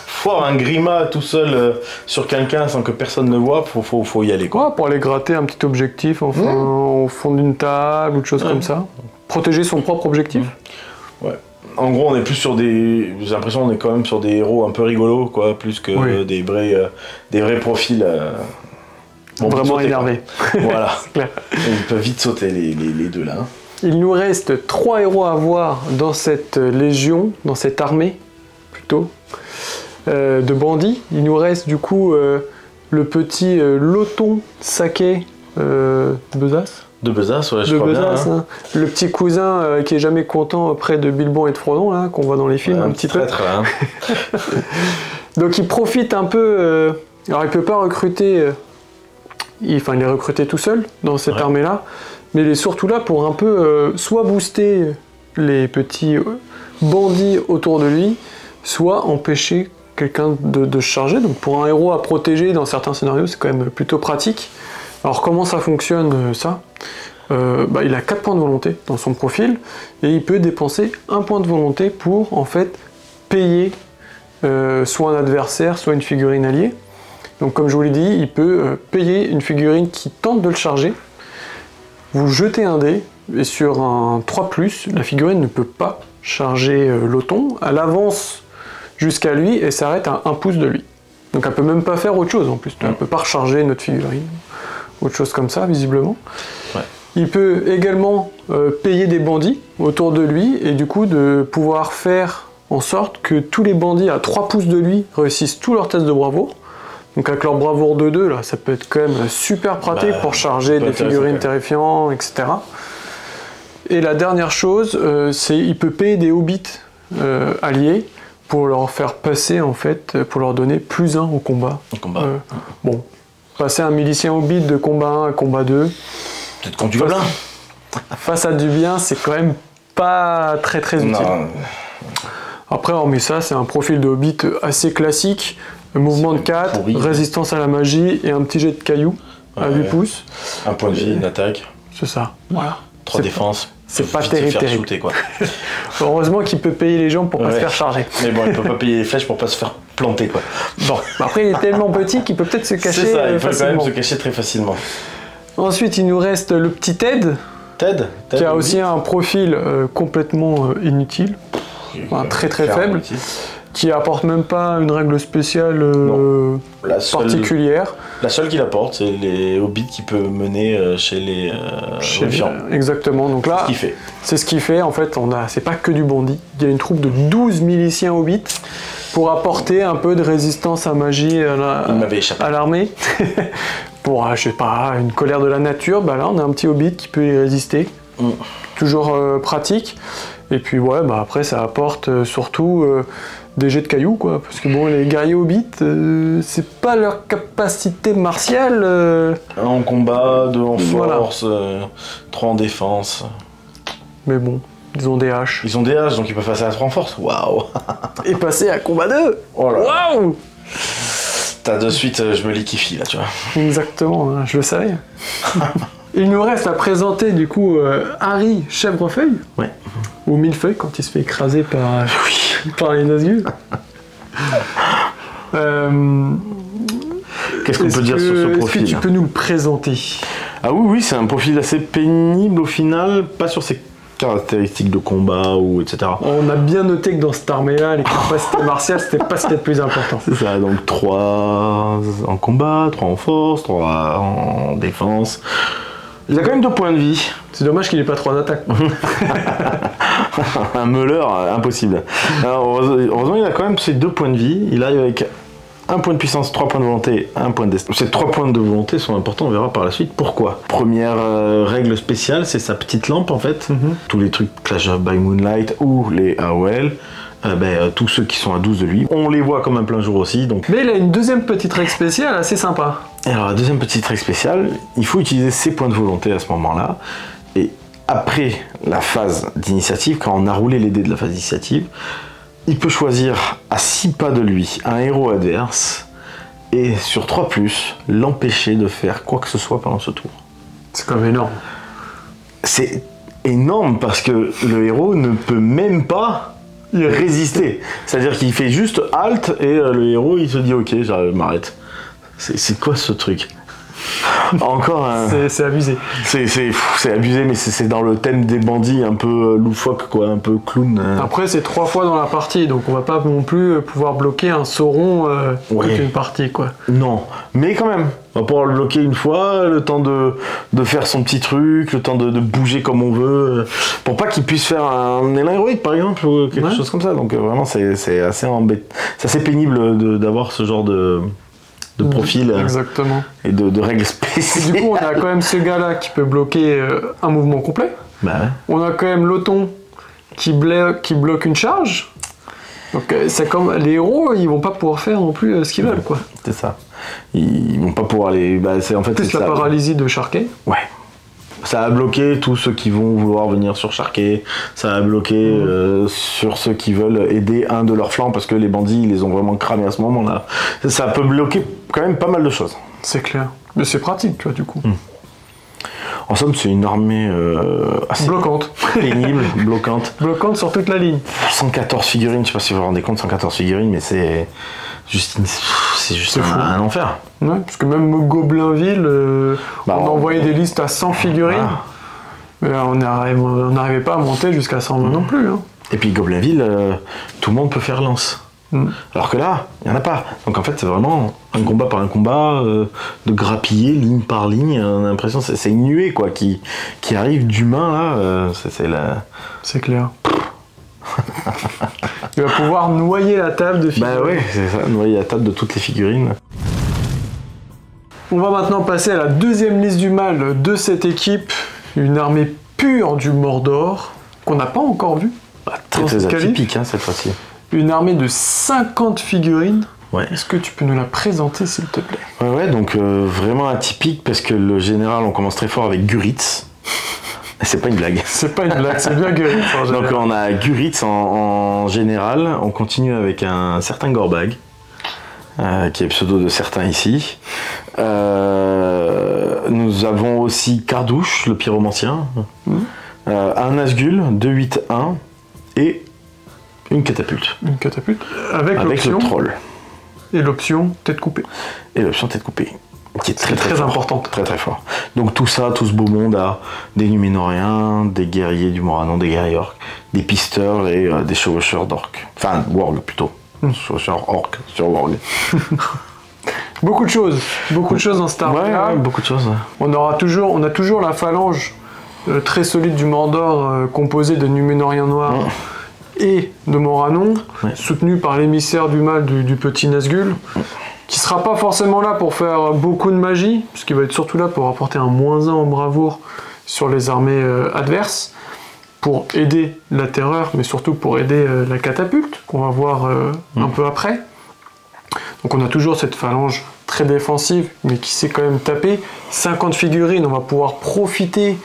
[SPEAKER 2] faut avoir un Grima tout seul sur quelqu'un sans que personne ne voit, faut y aller, quoi.
[SPEAKER 1] Ouais, pour aller gratter un petit objectif au fond d'une table ou de choses comme ça. Protéger son propre objectif.
[SPEAKER 2] Ouais. En gros, on est plus sur des... J'ai l'impression qu'on est quand même sur des héros un peu rigolos, quoi, plus que des vrais profils...
[SPEAKER 1] vraiment énervés.
[SPEAKER 2] Voilà. Clair. Ils peuvent vite sauter, les deux, là.
[SPEAKER 1] Il nous reste 3 héros à voir dans cette légion, dans cette armée, plutôt, de bandits. Il nous reste, du coup, le petit Loton Saké Besace.
[SPEAKER 2] De Besace, ouais, je crois bien.
[SPEAKER 1] Hein. Le petit cousin qui est jamais content près de Bilbon et de Frodon, là, qu'on voit dans les films un petit traître, peu. Hein. Donc il profite un peu... alors il peut pas recruter... il est recruté tout seul dans cette armée-là, mais il est surtout là pour un peu soit booster les petits bandits autour de lui, soit empêcher quelqu'un de se charger. Donc pour un héros à protéger dans certains scénarios, c'est quand même plutôt pratique. Alors comment ça fonctionne ça? Il a 4 points de volonté dans son profil et il peut dépenser 1 point de volonté pour en fait payer soit un adversaire, soit une figurine alliée. Donc comme je vous l'ai dit, il peut payer une figurine qui tente de le charger. Vous jetez un dé et sur un 3+, la figurine ne peut pas charger Loton. Elle avance jusqu'à lui et s'arrête à 1 pouce de lui. Donc elle peut même pas faire autre chose en plus. Elle ne peut pas recharger notre figurine. Autre chose comme ça, visiblement. Ouais. Il peut également payer des bandits autour de lui et du coup de pouvoir faire en sorte que tous les bandits à 3 pouces de lui réussissent tous leurs tests de bravoure. Donc avec leur bravoure de 2, là, ça peut être quand même super pratique pour charger des figurines terrifiantes, etc. Et la dernière chose, c'est qu'il peut payer des hobbits alliés pour leur faire passer, en fait, pour leur donner +1 au combat. Bon, passer un milicien hobbit de combat 1 à combat 2.
[SPEAKER 2] Peut-être qu'on du bien.
[SPEAKER 1] Face à du bien, c'est quand même pas très utile. Non. Après, hormis ça, c'est un profil de hobbit assez classique. Mouvement de 4, résistance à la magie et un petit jet de cailloux à 8 pouces. 1
[SPEAKER 2] point de vie, une attaque.
[SPEAKER 1] C'est ça, voilà.
[SPEAKER 2] 3 défenses.
[SPEAKER 1] C'est pas terrible.
[SPEAKER 2] Shooter, quoi.
[SPEAKER 1] Heureusement qu'il peut payer les gens pour pas se faire charger.
[SPEAKER 2] Mais bon, il peut pas payer les flèches pour pas se faire planter, quoi.
[SPEAKER 1] Bon, après il est tellement petit qu'il peut peut-être se cacher facilement.
[SPEAKER 2] C'est ça, il peut quand même se cacher très facilement.
[SPEAKER 1] Ensuite, il nous reste le petit Ted.
[SPEAKER 2] Ted
[SPEAKER 1] qui a aussi un profil complètement inutile. Très faible. Qui apporte même pas une règle spéciale particulière.
[SPEAKER 2] La seule qu'il apporte, c'est les hobbits qu'il peut mener chez les Ruffians.
[SPEAKER 1] Exactement. Donc là, c'est ce qu'il fait. En fait, c'est pas que du bandit. Il y a une troupe de 12 miliciens hobbits pour apporter un peu de résistance à magie à l'armée. Pour, je sais pas, une colère de la nature, là, on a un petit hobbit qui peut y résister. Toujours pratique. Et puis ouais, bah après ça apporte surtout des jets de cailloux, quoi. Parce que bon, les guerriers hobbits, c'est pas leur capacité martiale.
[SPEAKER 2] Un en combat, 2 en
[SPEAKER 1] Voilà.
[SPEAKER 2] force, 3 en défense.
[SPEAKER 1] Mais bon, ils ont des haches.
[SPEAKER 2] Ils ont des haches, donc ils peuvent passer à 3 en force. Waouh!
[SPEAKER 1] Et passer à combat 2.
[SPEAKER 2] Oh là.
[SPEAKER 1] Waouh!
[SPEAKER 2] T'as de suite, je me liquifie là, tu vois.
[SPEAKER 1] Exactement, hein, je le savais. Il nous reste à présenter du coup Harry Chèvrefeuille.
[SPEAKER 2] Ouais.
[SPEAKER 1] Ou Millefeuille quand il se fait écraser par, par les Nazgûl.
[SPEAKER 2] Qu'est-ce qu'on peut dire sur ce profil?
[SPEAKER 1] Est-ce que tu peux nous le présenter?
[SPEAKER 2] Ah oui, c'est un profil assez pénible au final, pas sur ses caractéristiques de combat ou etc.
[SPEAKER 1] On a bien noté que dans cette armée-là, les capacités martiales, c'était pas ce qu'il y a de plus important.
[SPEAKER 2] C'est ça, donc 3 en combat, 3 en force, 3 en défense. Il a quand même 2 points de vie.
[SPEAKER 1] C'est dommage qu'il ait pas 3 attaques.
[SPEAKER 2] Un meuleur, impossible. Alors, heureusement, il a quand même ses 2 points de vie. Il arrive avec 1 point de puissance, 3 points de volonté, 1 point de destin. Ces 3 points de volonté sont importants, on verra par la suite pourquoi. Première règle spéciale, c'est sa petite lampe en fait. Tous les trucs Clash of by Moonlight ou les AOL, tous ceux qui sont à 12 de lui, on les voit comme un plein jour aussi. Donc.
[SPEAKER 1] Mais il a une deuxième petite règle spéciale assez sympa.
[SPEAKER 2] Et alors la deuxième petite règle spéciale, il faut utiliser ses points de volonté à ce moment-là. Et après la phase d'initiative, quand on a roulé les dés de la phase d'initiative, il peut choisir à 6 pas de lui un héros adverse et sur 3+, l'empêcher de faire quoi que ce soit pendant ce tour.
[SPEAKER 1] C'est quand même énorme.
[SPEAKER 2] C'est énorme parce que le héros ne peut même pas résister. C'est-à-dire qu'il fait juste halt et le héros il se dit ok, je m'arrête. C'est quoi ce truc? Encore un...
[SPEAKER 1] C'est abusé.
[SPEAKER 2] C'est abusé, mais c'est dans le thème des bandits, un peu loufoque, quoi, un peu clown.
[SPEAKER 1] Après, c'est 3 fois dans la partie, donc on va pas non plus pouvoir bloquer un Sauron toute une partie, quoi.
[SPEAKER 2] Non, mais quand même, on va pouvoir le bloquer une fois, le temps de faire son petit truc, le temps de bouger comme on veut, pour pas qu'il puisse faire un élan héroïque, par exemple, ou quelque chose comme ça. Donc vraiment, c'est assez c'est assez pénible d'avoir ce genre de profil.
[SPEAKER 1] Exactement.
[SPEAKER 2] Et de règles spéciales.
[SPEAKER 1] Et du coup, on a quand même ce gars-là qui peut bloquer un mouvement complet.
[SPEAKER 2] Bah ouais.
[SPEAKER 1] On a quand même l'Othon qui bloque une charge. Donc c'est comme les héros, ils vont pas pouvoir faire non plus ce qu'ils veulent, quoi.
[SPEAKER 2] C'est ça. Ils vont pas pouvoir aller. Bah, c'est en fait.
[SPEAKER 1] Plus la paralysie de Sharkey.
[SPEAKER 2] Ouais. Ça a bloqué tous ceux qui vont vouloir venir sur Sharkey. Ça a bloqué sur ceux qui veulent aider un de leurs flancs parce que les bandits ils les ont vraiment cramés à ce moment-là. Ça peut bloquer quand même pas mal de choses.
[SPEAKER 1] C'est clair. Mais c'est pratique, tu vois, du coup.
[SPEAKER 2] En somme, c'est une armée assez
[SPEAKER 1] bloquante.
[SPEAKER 2] Pénible, bloquante.
[SPEAKER 1] Bloquante sur toute la ligne.
[SPEAKER 2] 114 figurines, je sais pas si vous vous rendez compte, 114 figurines, mais c'est juste un enfer.
[SPEAKER 1] Ouais, parce que même Goblinville, on envoyait des listes à 100 figurines. Mais là, on n'arrivait pas à monter jusqu'à 120 non plus. Hein.
[SPEAKER 2] Et puis Goblinville, tout le monde peut faire lance. Alors que là, il n'y en a pas. Donc en fait, c'est vraiment un combat par un combat, de grappiller ligne par ligne. On a l'impression que c'est une nuée quoi, qui arrive d'humain là.
[SPEAKER 1] C'est clair. Il va pouvoir noyer la table de figurines.
[SPEAKER 2] Bah ouais, c'est ça, noyer la table de toutes les figurines.
[SPEAKER 1] On va maintenant passer à la deuxième liste du mal de cette équipe. Une armée pure du Mordor, qu'on n'a pas encore vue.
[SPEAKER 2] Très atypique hein, cette fois-ci.
[SPEAKER 1] Une armée de 50 figurines.
[SPEAKER 2] Ouais.
[SPEAKER 1] Est-ce que tu peux nous la présenter, s'il te plaît?
[SPEAKER 2] Ouais, donc vraiment atypique parce que le général, on commence très fort avec Guritz. C'est pas une blague.
[SPEAKER 1] C'est pas une blague, c'est bien Guritz en général.
[SPEAKER 2] Donc on a Guritz en général, on continue avec un certain Gorbag, qui est pseudo de certains ici. Nous avons aussi Cardouche, le pyromancien, un Nazgûl, 2-8-1 et une catapulte.
[SPEAKER 1] Une catapulte. Avec
[SPEAKER 2] le troll.
[SPEAKER 1] Et l'option tête coupée.
[SPEAKER 2] Et l'option tête coupée. Qui est très
[SPEAKER 1] importante.
[SPEAKER 2] Très très fort. Donc tout ça, tout ce beau monde a des Numénoriens, des guerriers du Moranon, des guerriers orques, des pisteurs et des chevaucheurs d'orques. Enfin, Worg plutôt. Chevaucheurs orques sur Worg.
[SPEAKER 1] Beaucoup de choses dans cette armée-là.
[SPEAKER 2] Ouais, beaucoup de choses.
[SPEAKER 1] On a toujours la phalange très solide du Mordor, composée de Numénoriens noirs et de Moranon, soutenue par l'émissaire du mal du petit Nazgûl, qui sera pas forcément là pour faire beaucoup de magie, puisqu'il va être surtout là pour apporter un -1 en bravoure sur les armées adverses. pour aider la terreur, mais surtout pour aider la catapulte, qu'on va voir un peu après. Donc on a toujours cette phalange très défensive, mais qui sait quand même taper. 50 figurines, on va pouvoir profiter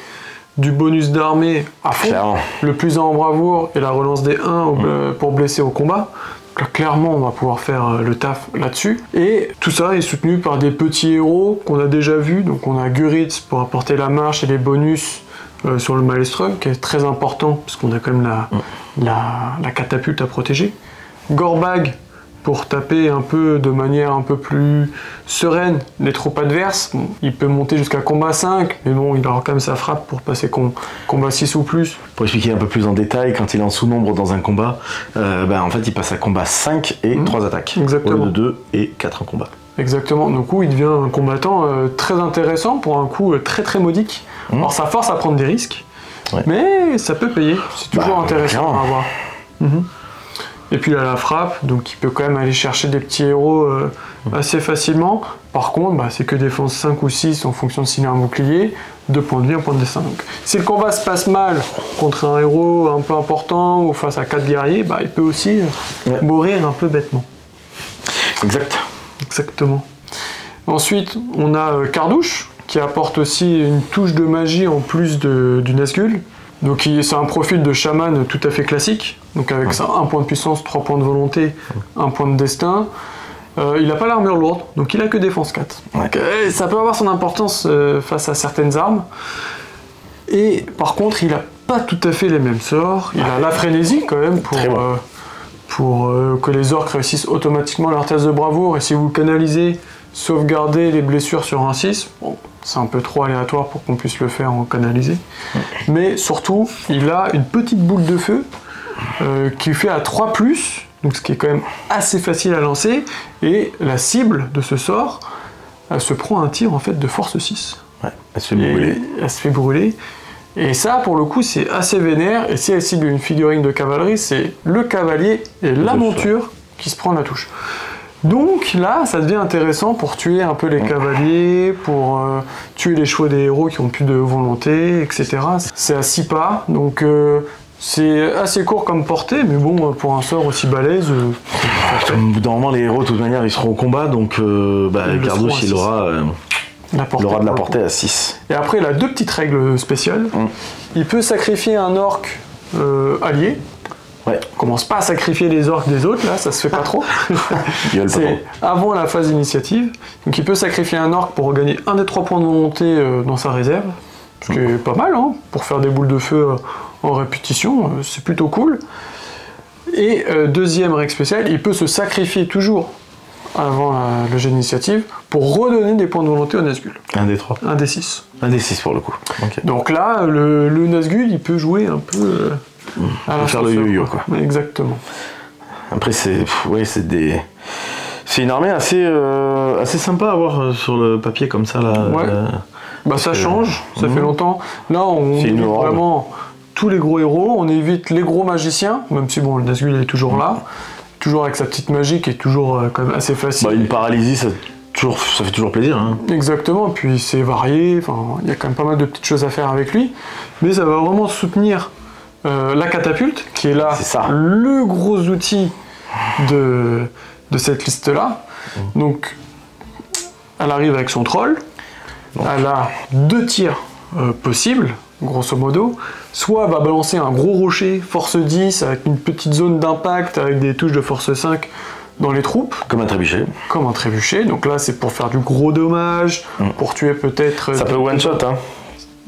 [SPEAKER 1] du bonus d'armée à fond.
[SPEAKER 2] Clairement.
[SPEAKER 1] Le plus 1 en bravoure et la relance des 1 pour blesser au combat. Donc là, clairement, on va pouvoir faire le taf là-dessus. Et tout ça est soutenu par des petits héros qu'on a déjà vus. Donc on a Guritz pour apporter la marche et les bonus sur le Maelstrom, qui est très important, parce qu'on a quand même la catapulte à protéger. Gorbag pour taper un peu de manière un peu plus sereine les troupes adverses. Bon, il peut monter jusqu'à combat 5, mais bon, il aura quand même sa frappe pour passer combat 6 ou plus.
[SPEAKER 2] Pour expliquer un peu plus en détail, quand il est en sous-nombre dans un combat, en fait il passe à combat 5 et 3 attaques.
[SPEAKER 1] Exactement.
[SPEAKER 2] Au lieu de 2 et 4 en combat.
[SPEAKER 1] Exactement, du coup il devient un combattant très intéressant pour un coup très très modique. Alors ça force à prendre des risques, mais ça peut payer, c'est toujours intéressant à avoir. Et puis il a la frappe, donc il peut quand même aller chercher des petits héros assez facilement. Par contre, c'est que défense 5 ou 6 en fonction de s'il a un bouclier, 2 points de vie, 1 point de destin. Donc, si le combat se passe mal contre un héros un peu important ou face à 4 guerriers, il peut aussi mourir un peu bêtement. Exactement. Ensuite, on a Cardouche, qui apporte aussi une touche de magie en plus du Nazgûl. Donc c'est un profil de chaman tout à fait classique, donc avec ça 1 point de puissance, 3 points de volonté, 1 point de destin. Il n'a pas l'armure lourde, donc il a que défense 4. Donc, ça peut avoir son importance face à certaines armes. Et par contre, il n'a pas tout à fait les mêmes sorts. Il a la frénésie quand même pour que les orques réussissent automatiquement leur test de bravoure. Et si vous canalisez, sauvegardez les blessures sur un 6, bon, c'est un peu trop aléatoire pour qu'on puisse le faire en canalisé. Mais surtout, il a une petite boule de feu qui fait à 3+, donc ce qui est quand même assez facile à lancer. Et la cible de ce sort, elle se prend un tir en fait de force 6.
[SPEAKER 2] Elle se fait brûler.
[SPEAKER 1] Elle se fait brûler. Et ça, pour le coup, c'est assez vénère. Et si elle cible une figurine de cavalerie, c'est le cavalier et la monture qui se prend la touche. Donc là, ça devient intéressant pour tuer un peu les cavaliers, pour tuer les chevaux des héros qui ont plus de volonté, etc. C'est à 6 pas, donc c'est assez court comme portée, mais bon, pour un sort aussi balèze...
[SPEAKER 2] Normalement, les héros, de toute manière, ils seront au combat, donc Cardouche, il aura de la portée à 6.
[SPEAKER 1] Et après, il a 2 petites règles spéciales. Il peut sacrifier un orc allié. On commence pas à sacrifier les orques des autres, là, ça se fait pas trop. C'est avant la phase d'initiative. Donc il peut sacrifier un orc pour regagner 1 des 3 points de volonté dans sa réserve. Ce qui est pas mal, hein, pour faire des boules de feu en répétition, c'est plutôt cool. Et deuxième règle spéciale, il peut se sacrifier toujours avant le jet d'initiative pour redonner des points de volonté au Nazgûl.
[SPEAKER 2] 1 des 3.
[SPEAKER 1] 1 des 6.
[SPEAKER 2] 1 des 6 pour le coup.
[SPEAKER 1] Donc là, le Nazgûl, il peut jouer un peu...
[SPEAKER 2] faire le yo-yo, quoi.
[SPEAKER 1] Exactement.
[SPEAKER 2] Après, c'est une armée assez sympa à avoir sur le papier comme ça, là.
[SPEAKER 1] Ça change, ça fait longtemps. Là, on évite vraiment tous les gros héros, on évite les gros magiciens, même si bon, le Nazgûl est toujours là, toujours avec sa petite magie qui est toujours quand même assez facile.
[SPEAKER 2] Une paralysie, ça fait toujours plaisir. Hein.
[SPEAKER 1] Exactement, puis c'est varié, il y a quand même pas mal de petites choses à faire avec lui, mais ça va vraiment soutenir la catapulte, qui est là, le gros outil de cette liste-là. Donc, elle arrive avec son troll, elle a 2 tirs possibles, grosso modo. Soit elle va balancer un gros rocher, force 10, avec une petite zone d'impact, avec des touches de force 5 dans les troupes.
[SPEAKER 2] Comme un trébuchet.
[SPEAKER 1] Comme un trébuchet, donc là c'est pour faire du gros dommage, pour tuer peut-être...
[SPEAKER 2] Ça peut one-shot, hein.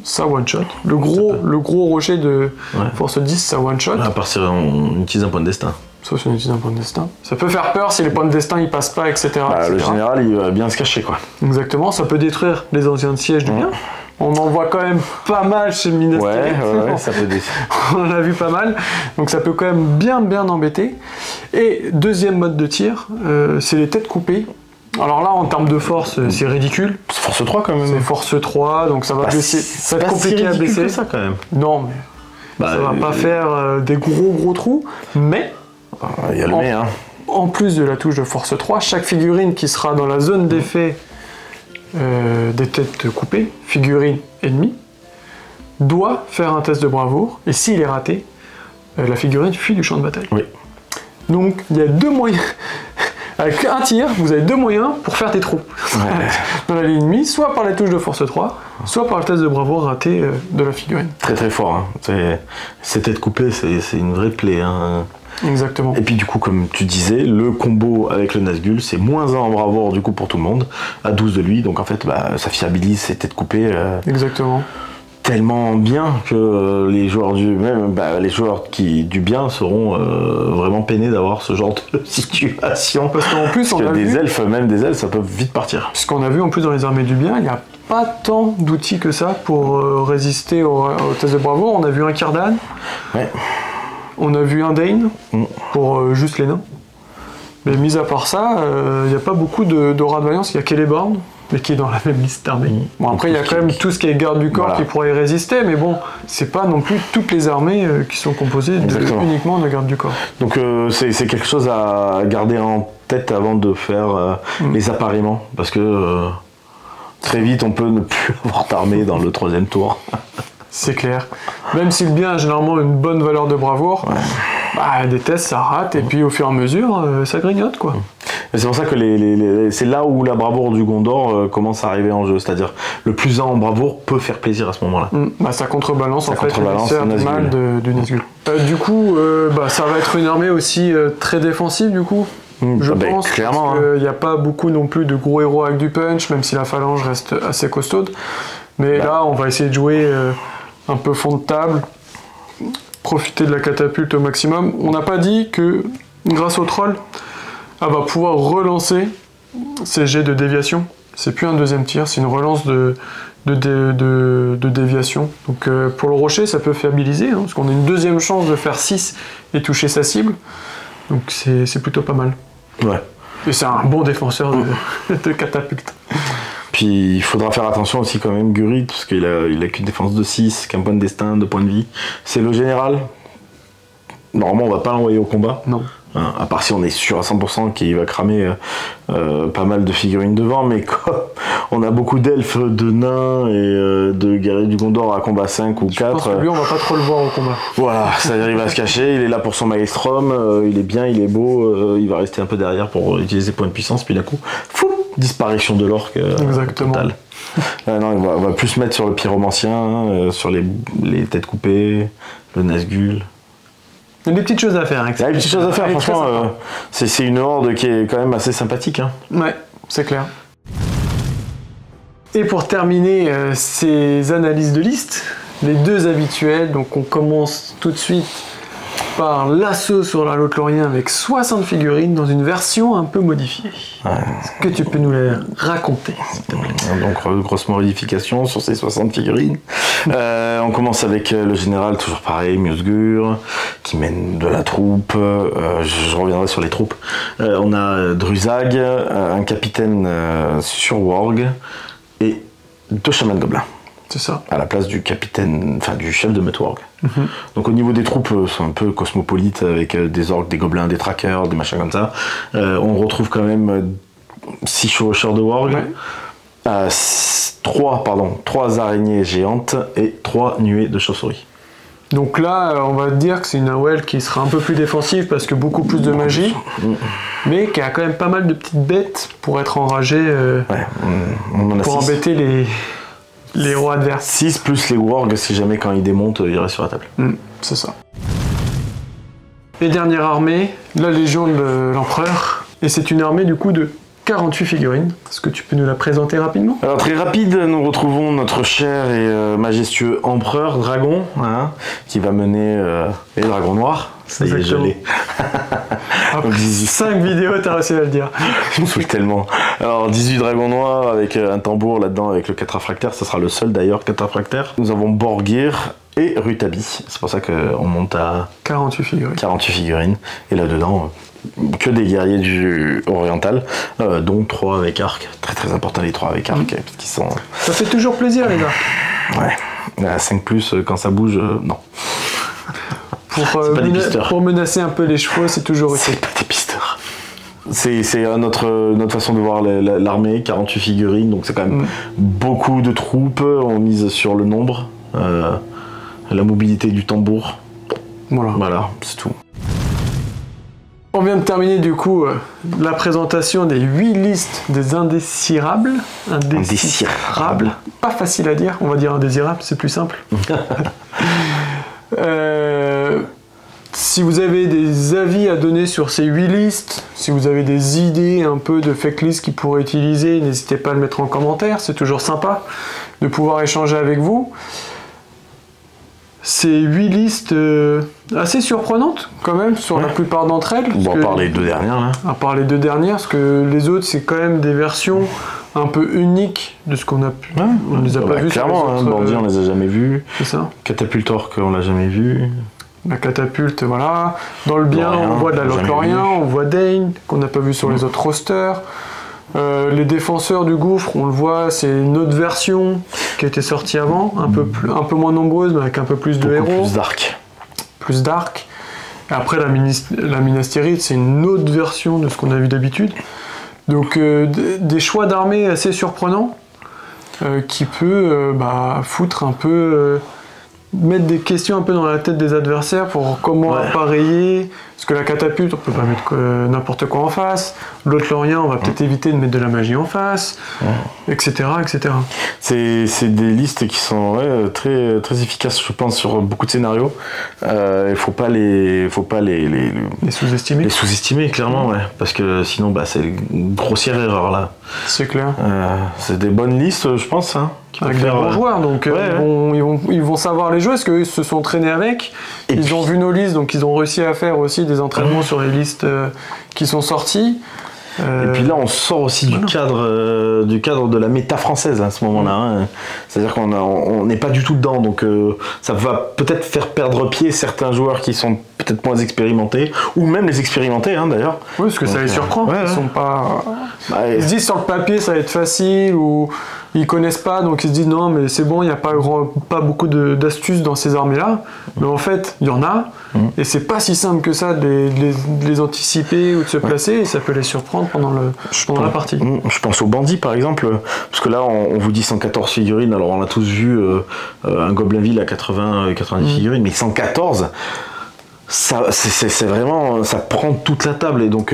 [SPEAKER 1] Ça one-shot. Le gros rocher de force 10, ça one-shot.
[SPEAKER 2] À part si on utilise un point de destin.
[SPEAKER 1] Sauf si on utilise un point de destin. Ça peut faire peur si les points de destin ils passent pas, etc.
[SPEAKER 2] Le général, il va bien se cacher, quoi.
[SPEAKER 1] Exactement, ça peut détruire les anciens sièges du bien. On en voit quand même pas mal chez le Minas Tirith.
[SPEAKER 2] Ça peut
[SPEAKER 1] On en a vu pas mal. Donc ça peut quand même bien embêter. Et deuxième mode de tir, c'est les têtes coupées. Alors là, en termes de force, c'est ridicule.
[SPEAKER 2] C'est force 3 quand même.
[SPEAKER 1] C'est force 3, donc ça va blesser. Ça va être compliqué à blesser.
[SPEAKER 2] Que ça quand même.
[SPEAKER 1] Non, mais ça va pas faire des gros trous. Mais
[SPEAKER 2] il y a le mais, hein.
[SPEAKER 1] En plus de la touche de force 3, chaque figurine qui sera dans la zone d'effet des têtes coupées, figurine ennemie, doit faire un test de bravoure, et s'il est raté, la figurine fuit du champ de bataille.
[SPEAKER 2] Oui.
[SPEAKER 1] Donc il y a 2 moyens. Avec un tir, vous avez 2 moyens pour faire tes trous dans la ligne ennemie, soit par la touche de force 3, soit par le test de bravoure raté de la figurine.
[SPEAKER 2] Très très fort. Hein. Ces têtes coupées, c'est une vraie plaie. Hein.
[SPEAKER 1] Exactement.
[SPEAKER 2] Et puis du coup, comme tu disais, le combo avec le Nazgûl, c'est -1 en bravoure du coup pour tout le monde, à 12 de lui. Donc en fait, ça fiabilise ces têtes coupées.
[SPEAKER 1] Exactement.
[SPEAKER 2] Tellement bien que les joueurs du bien seront vraiment peinés d'avoir ce genre de situation.
[SPEAKER 1] Parce qu'en plus,
[SPEAKER 2] Parce que des elfes, ça peut vite partir.
[SPEAKER 1] Puisqu'on a vu en plus dans les armées du bien, il n'y a pas tant d'outils que ça pour résister au test de bravoure. On a vu un Círdan, on a vu un Dane pour juste les nains. Mais mis à part ça, il n'y a pas beaucoup d'aura de vaillance. Il y a Celeborn, mais qui est dans la même liste d'armées. Bon, après, il y a quand même tout ce qui est garde du corps qui pourrait y résister, mais bon, c'est pas non plus toutes les armées qui sont composées uniquement de garde du corps.
[SPEAKER 2] Donc c'est quelque chose à garder en tête avant de faire les appariements, parce que très vite on peut ne plus avoir d'armée dans le 3e tour.
[SPEAKER 1] C'est clair. Même si le bien a généralement une bonne valeur de bravoure, des tests ça rate, et puis au fur et à mesure, ça grignote quoi.
[SPEAKER 2] C'est pour ça que c'est là où la bravoure du Gondor commence à arriver en jeu, c'est-à-dire le +1 en bravoure peut faire plaisir à ce moment-là.
[SPEAKER 1] Ça contrebalance en fait le mal du Nazgûl. Du coup, ça va être une armée aussi très défensive du coup. Je pense
[SPEAKER 2] clairement,
[SPEAKER 1] qu'il n'y a pas beaucoup non plus de gros héros avec du punch, même si la phalange reste assez costaude. Mais là, on va essayer de jouer un peu fond de table, profiter de la catapulte au maximum. On n'a pas dit que, grâce au troll, elle va pouvoir relancer ses jets de déviation. C'est plus un 2e tir, c'est une relance de déviation. Donc pour le rocher, ça peut fiabiliser, parce qu'on a une 2e chance de faire 6 et toucher sa cible. Donc c'est plutôt pas mal.
[SPEAKER 2] Ouais.
[SPEAKER 1] Et c'est un bon défenseur de catapulte.
[SPEAKER 2] Puis il faudra faire attention aussi quand même, Gurrit, parce qu'il a qu'une défense de 6, qu'un point de destin, 2 points de vie. C'est le général. Normalement, on va pas l'envoyer au combat.
[SPEAKER 1] Non.
[SPEAKER 2] À part si on est sûr à 100% qu'il va cramer pas mal de figurines devant, mais comme on a beaucoup d'elfes, de nains et de guerriers du Gondor à combat 5 ou 4.
[SPEAKER 1] Je pense que lui, on va pas trop le voir au combat.
[SPEAKER 2] Voilà, c'est-à-dire il va se cacher, il est là pour son maelstrom, il est bien, il est beau, il va rester un peu derrière pour utiliser points de puissance, puis d'un coup, disparition de l'orque totale. Non, on va plus se mettre sur le pyromancien, sur les têtes coupées, le Nazgûl.
[SPEAKER 1] Il y a des petites choses à faire.
[SPEAKER 2] Il y a des petites choses à faire, franchement, c'est une horde qui est quand même assez sympathique. Hein.
[SPEAKER 1] Ouais, c'est clair. Et pour terminer ces analyses de liste, les 2 habituels, donc on commence tout de suite par l'assaut sur la Lothlórien avec 60 figurines dans une version un peu modifiée. Est-ce que tu peux nous les raconter, s'il te plaît ?
[SPEAKER 2] Donc grosse modification sur ces 60 figurines. On commence avec le général, toujours pareil, Musgur, qui mène de la troupe. Je reviendrai sur les troupes. On a Druzag, un capitaine sur Warg et 2 chamans gobelins.
[SPEAKER 1] C'est ça.
[SPEAKER 2] À la place du capitaine, enfin du chef de Muttwarg. Donc au niveau des troupes, c'est un peu cosmopolite avec des orques, des gobelins, des trackers, des machins comme ça. On retrouve quand même 6 chevaucheurs de Warg, 3 araignées géantes et 3 nuées de chauves-souris.
[SPEAKER 1] Donc là, on va dire que c'est une AOL qui sera un peu plus défensive parce que beaucoup plus de magie, mais qui a quand même pas mal de petites bêtes pour être enragées, pour embêter les héros adverses.
[SPEAKER 2] 6 plus les wargs, si jamais quand ils démontent, ils restent sur la table.
[SPEAKER 1] C'est ça. Et dernière armée, la Légion de l'Empereur. Et c'est une armée du coup de 48 figurines. Est-ce que tu peux nous la présenter rapidement ?
[SPEAKER 2] Alors très rapide, nous retrouvons notre cher et majestueux empereur dragon, qui va mener les dragons noirs. Ça y est, je l'ai.
[SPEAKER 1] Après 5 vidéos, t'as réussi à le dire.
[SPEAKER 2] Je me saoule tellement. Alors 18 dragons noirs avec un tambour là-dedans avec le catrafractaire, ça sera le seul d'ailleurs catrafractaire. Nous avons Borgir et Rutabi, c'est pour ça qu'on monte à 48 figurines. Et là-dedans, que des guerriers du oriental, dont 3 avec arc. Très très important les 3 avec arc, parce qu'ils sont...
[SPEAKER 1] Ça fait toujours plaisir les arcs.
[SPEAKER 2] Ouais, à 5+, quand ça bouge, non.
[SPEAKER 1] Pour menacer un peu les chevaux, c'est toujours utile.
[SPEAKER 2] C'est pas des pisteurs. C'est notre façon de voir l'armée, 48 figurines, donc c'est quand même beaucoup de troupes, on mise sur le nombre. la mobilité du tambour.
[SPEAKER 1] Voilà.
[SPEAKER 2] Voilà, c'est tout.
[SPEAKER 1] On vient de terminer du coup la présentation des 8 listes des indésirables.
[SPEAKER 2] Indésirables.
[SPEAKER 1] Pas facile à dire, on va dire indésirables, c'est plus simple. Si vous avez des avis à donner sur ces 8 listes, si vous avez des idées un peu de fake list qu'ils pourraient utiliser, n'hésitez pas à le mettre en commentaire, c'est toujours sympa de pouvoir échanger avec vous. C'est 8 listes assez surprenantes quand même sur la plupart d'entre elles.
[SPEAKER 2] Bon, à part les 2 dernières là.
[SPEAKER 1] À part les 2 dernières, parce que les autres c'est quand même des versions un peu uniques de ce qu'on a pu.
[SPEAKER 2] Ouais,
[SPEAKER 1] on les a pas vus.
[SPEAKER 2] Clairement, Bandit on les a jamais vus.
[SPEAKER 1] C'est ça.
[SPEAKER 2] Catapultor on l'a jamais vu.
[SPEAKER 1] La catapulte, voilà. Dans le bien,
[SPEAKER 2] Lorien,
[SPEAKER 1] on voit de la Lothlorien, on voit Dane, qu'on n'a pas vu sur les autres rosters. Les défenseurs du gouffre, on le voit, c'est une autre version qui a été sortie avant, un peu moins nombreuse, mais avec un peu plus de héros.
[SPEAKER 2] Plus dark.
[SPEAKER 1] Plus dark. Et après, la Minastérite, c'est une autre version de ce qu'on a vu d'habitude. Donc, des choix d'armée assez surprenants qui peut foutre un peu... mettre des questions un peu dans la tête des adversaires pour comment appareiller, parce que la catapulte on peut pas mettre n'importe quoi en face, l'autre Lorien on va peut-être éviter de mettre de la magie en face, etc. etc.
[SPEAKER 2] C'est des listes qui sont très, très efficaces je pense sur beaucoup de scénarios. Il faut pas les
[SPEAKER 1] sous-estimer.
[SPEAKER 2] Les sous-estimer clairement parce que sinon c'est une grossière erreur là.
[SPEAKER 1] C'est clair.
[SPEAKER 2] C'est des bonnes listes je pense
[SPEAKER 1] avec des bons joueurs, donc ils vont savoir les jouer, parce qu'eux se sont traînés avec, ils ont vu nos listes, donc ils ont réussi à faire aussi des entraînements sur les listes qui sont sorties.
[SPEAKER 2] Et puis là on sort aussi du cadre de la méta française à ce moment-là. C'est-à-dire qu'on n'est pas du tout dedans, donc ça va peut-être faire perdre pied certains joueurs qui sont peut-être moins expérimentés, ou même les expérimentés d'ailleurs.
[SPEAKER 1] Oui, parce que ça les surprend. Ils sont pas... ils se disent sur le papier ça va être facile, ou ils connaissent pas, donc ils se disent non mais c'est bon, il n'y a pas beaucoup d'astuces dans ces armées-là. Mais en fait, il y en a, et c'est pas si simple que ça de les anticiper ou de se placer, et ça peut les surprendre pendant la partie.
[SPEAKER 2] Je pense aux bandits par exemple, parce que là on vous dit 114 figurines, alors on a tous vu un Goblinville à 90 figurines, mais 114, c'est vraiment, ça prend toute la table, et donc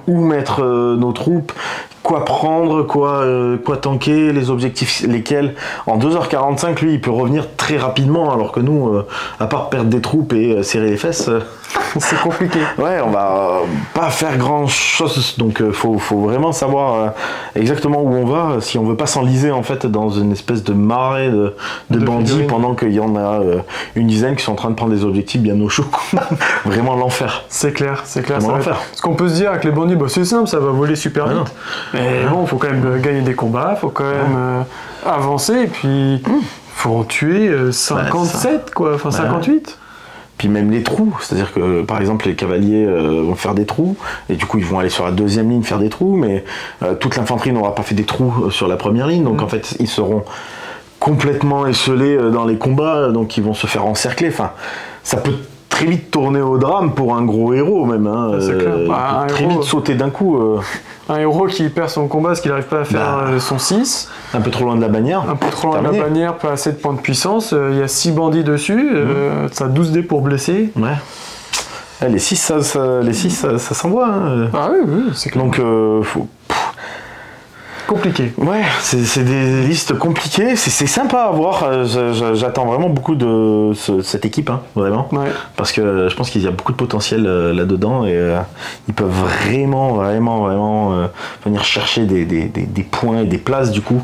[SPEAKER 2] où mettre nos troupes, quoi prendre, quoi tanker, les objectifs lesquels. En 2h45 lui il peut revenir très rapidement, alors que nous à part perdre des troupes et serrer les fesses
[SPEAKER 1] c'est compliqué.
[SPEAKER 2] On va pas faire grand chose, donc faut vraiment savoir exactement où on va, si on veut pas s'enliser en fait dans une espèce de marée de bandits figurines, pendant qu'il y en a une dizaine qui sont en train de prendre des objectifs bien au chaud. Vraiment l'enfer.
[SPEAKER 1] C'est clair.
[SPEAKER 2] L'enfer.
[SPEAKER 1] Ce qu'on peut se dire avec les bandits, c'est simple, ça va voler super vite. Mais bon, faut quand même gagner des combats, faut quand même avancer, et puis faut en tuer 57 quoi, enfin 58.
[SPEAKER 2] Puis même les trous, c'est-à-dire que par exemple les cavaliers vont faire des trous, et du coup ils vont aller sur la deuxième ligne faire des trous, mais toute l'infanterie n'aura pas fait des trous sur la première ligne, donc en fait ils seront complètement esselés dans les combats, donc ils vont se faire encercler. Enfin, ça peut très vite tourner au drame pour un gros héros même.
[SPEAKER 1] C'est clair.
[SPEAKER 2] Il peut très vite sauter d'un coup.
[SPEAKER 1] Un héros qui perd son combat parce qu'il n'arrive pas à faire son 6.
[SPEAKER 2] Un peu trop loin de la bannière.
[SPEAKER 1] Un peu trop loin de la bannière, pas assez de points de puissance. Il y a 6 bandits dessus, ça a 12 dés pour blesser.
[SPEAKER 2] Ouais. Les 6, ça s'envoie.
[SPEAKER 1] Ah oui, c'est clair.
[SPEAKER 2] Donc, faut...
[SPEAKER 1] compliqué.
[SPEAKER 2] Ouais, c'est des listes compliquées, c'est sympa à voir, j'attends vraiment beaucoup de cette équipe, vraiment, parce que je pense qu'il y a beaucoup de potentiel là-dedans, et ils peuvent vraiment venir chercher des points et des places du coup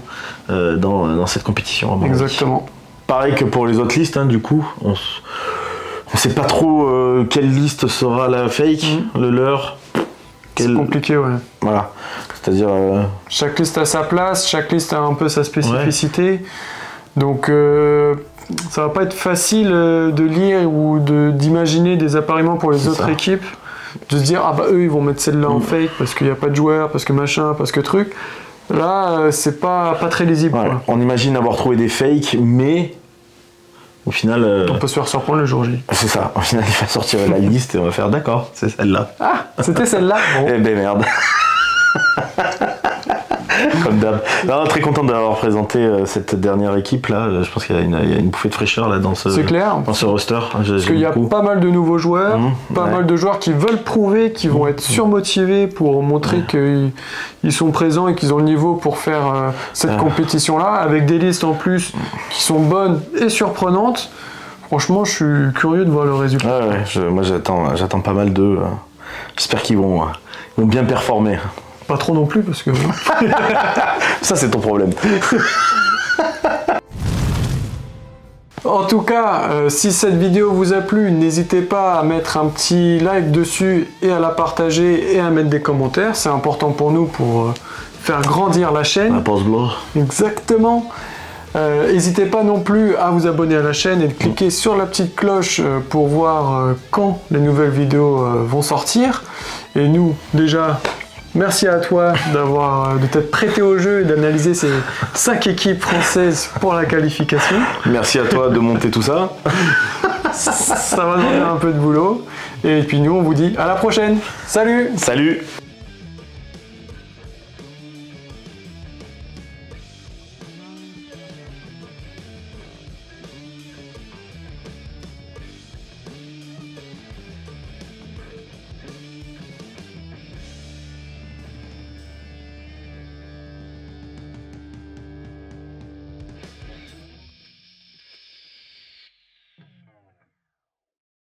[SPEAKER 2] dans cette compétition.
[SPEAKER 1] Exactement.
[SPEAKER 2] Pareil que pour les autres listes, du coup, on sait pas trop quelle liste sera la fake, le leur.
[SPEAKER 1] C'est compliqué,
[SPEAKER 2] Voilà. C'est-à-dire...
[SPEAKER 1] chaque liste a sa place, chaque liste a un peu sa spécificité. Donc ça va pas être facile de lire ou d'imaginer des appariements pour les autres équipes. De se dire, eux ils vont mettre celle-là en fake parce qu'il n'y a pas de joueurs, parce que machin, parce que truc. Là, c'est pas très lisible.
[SPEAKER 2] On imagine avoir trouvé des fakes, mais... Au final...
[SPEAKER 1] on peut se faire surprendre le jour J.
[SPEAKER 2] C'est ça. Au final, il va sortir la liste et on va faire d'accord, c'est celle-là.
[SPEAKER 1] Ah, c'était celle-là. Bon.
[SPEAKER 2] Eh ben merde. Comme d'hab. Très content d'avoir présenté cette dernière équipe là. Je pense qu'il y a une bouffée de fraîcheur là dans ce roster.
[SPEAKER 1] Parce qu'il y a pas mal de nouveaux joueurs, pas mal de joueurs qui veulent prouver, qui vont être surmotivés pour montrer qu'ils sont présents et qu'ils ont le niveau pour faire cette compétition là, avec des listes en plus qui sont bonnes et surprenantes. Franchement, je suis curieux de voir le résultat.
[SPEAKER 2] Moi, j'attends pas mal d'eux. J'espère qu'ils vont bien performer.
[SPEAKER 1] Pas trop non plus, parce que...
[SPEAKER 2] Ça, c'est ton problème.
[SPEAKER 1] En tout cas, si cette vidéo vous a plu, n'hésitez pas à mettre un petit like dessus et à la partager et à mettre des commentaires. C'est important pour nous pour faire grandir la chaîne.
[SPEAKER 2] La pause bleue.
[SPEAKER 1] Exactement. N'hésitez pas non plus à vous abonner à la chaîne et de cliquer sur la petite cloche pour voir quand les nouvelles vidéos vont sortir. Et nous, déjà, merci à toi de t'être prêté au jeu et d'analyser ces 5 équipes françaises pour la qualification.
[SPEAKER 2] Merci à toi de monter tout ça.
[SPEAKER 1] Ça va demander un peu de boulot. Et puis nous, on vous dit à la prochaine. Salut!
[SPEAKER 2] Salut!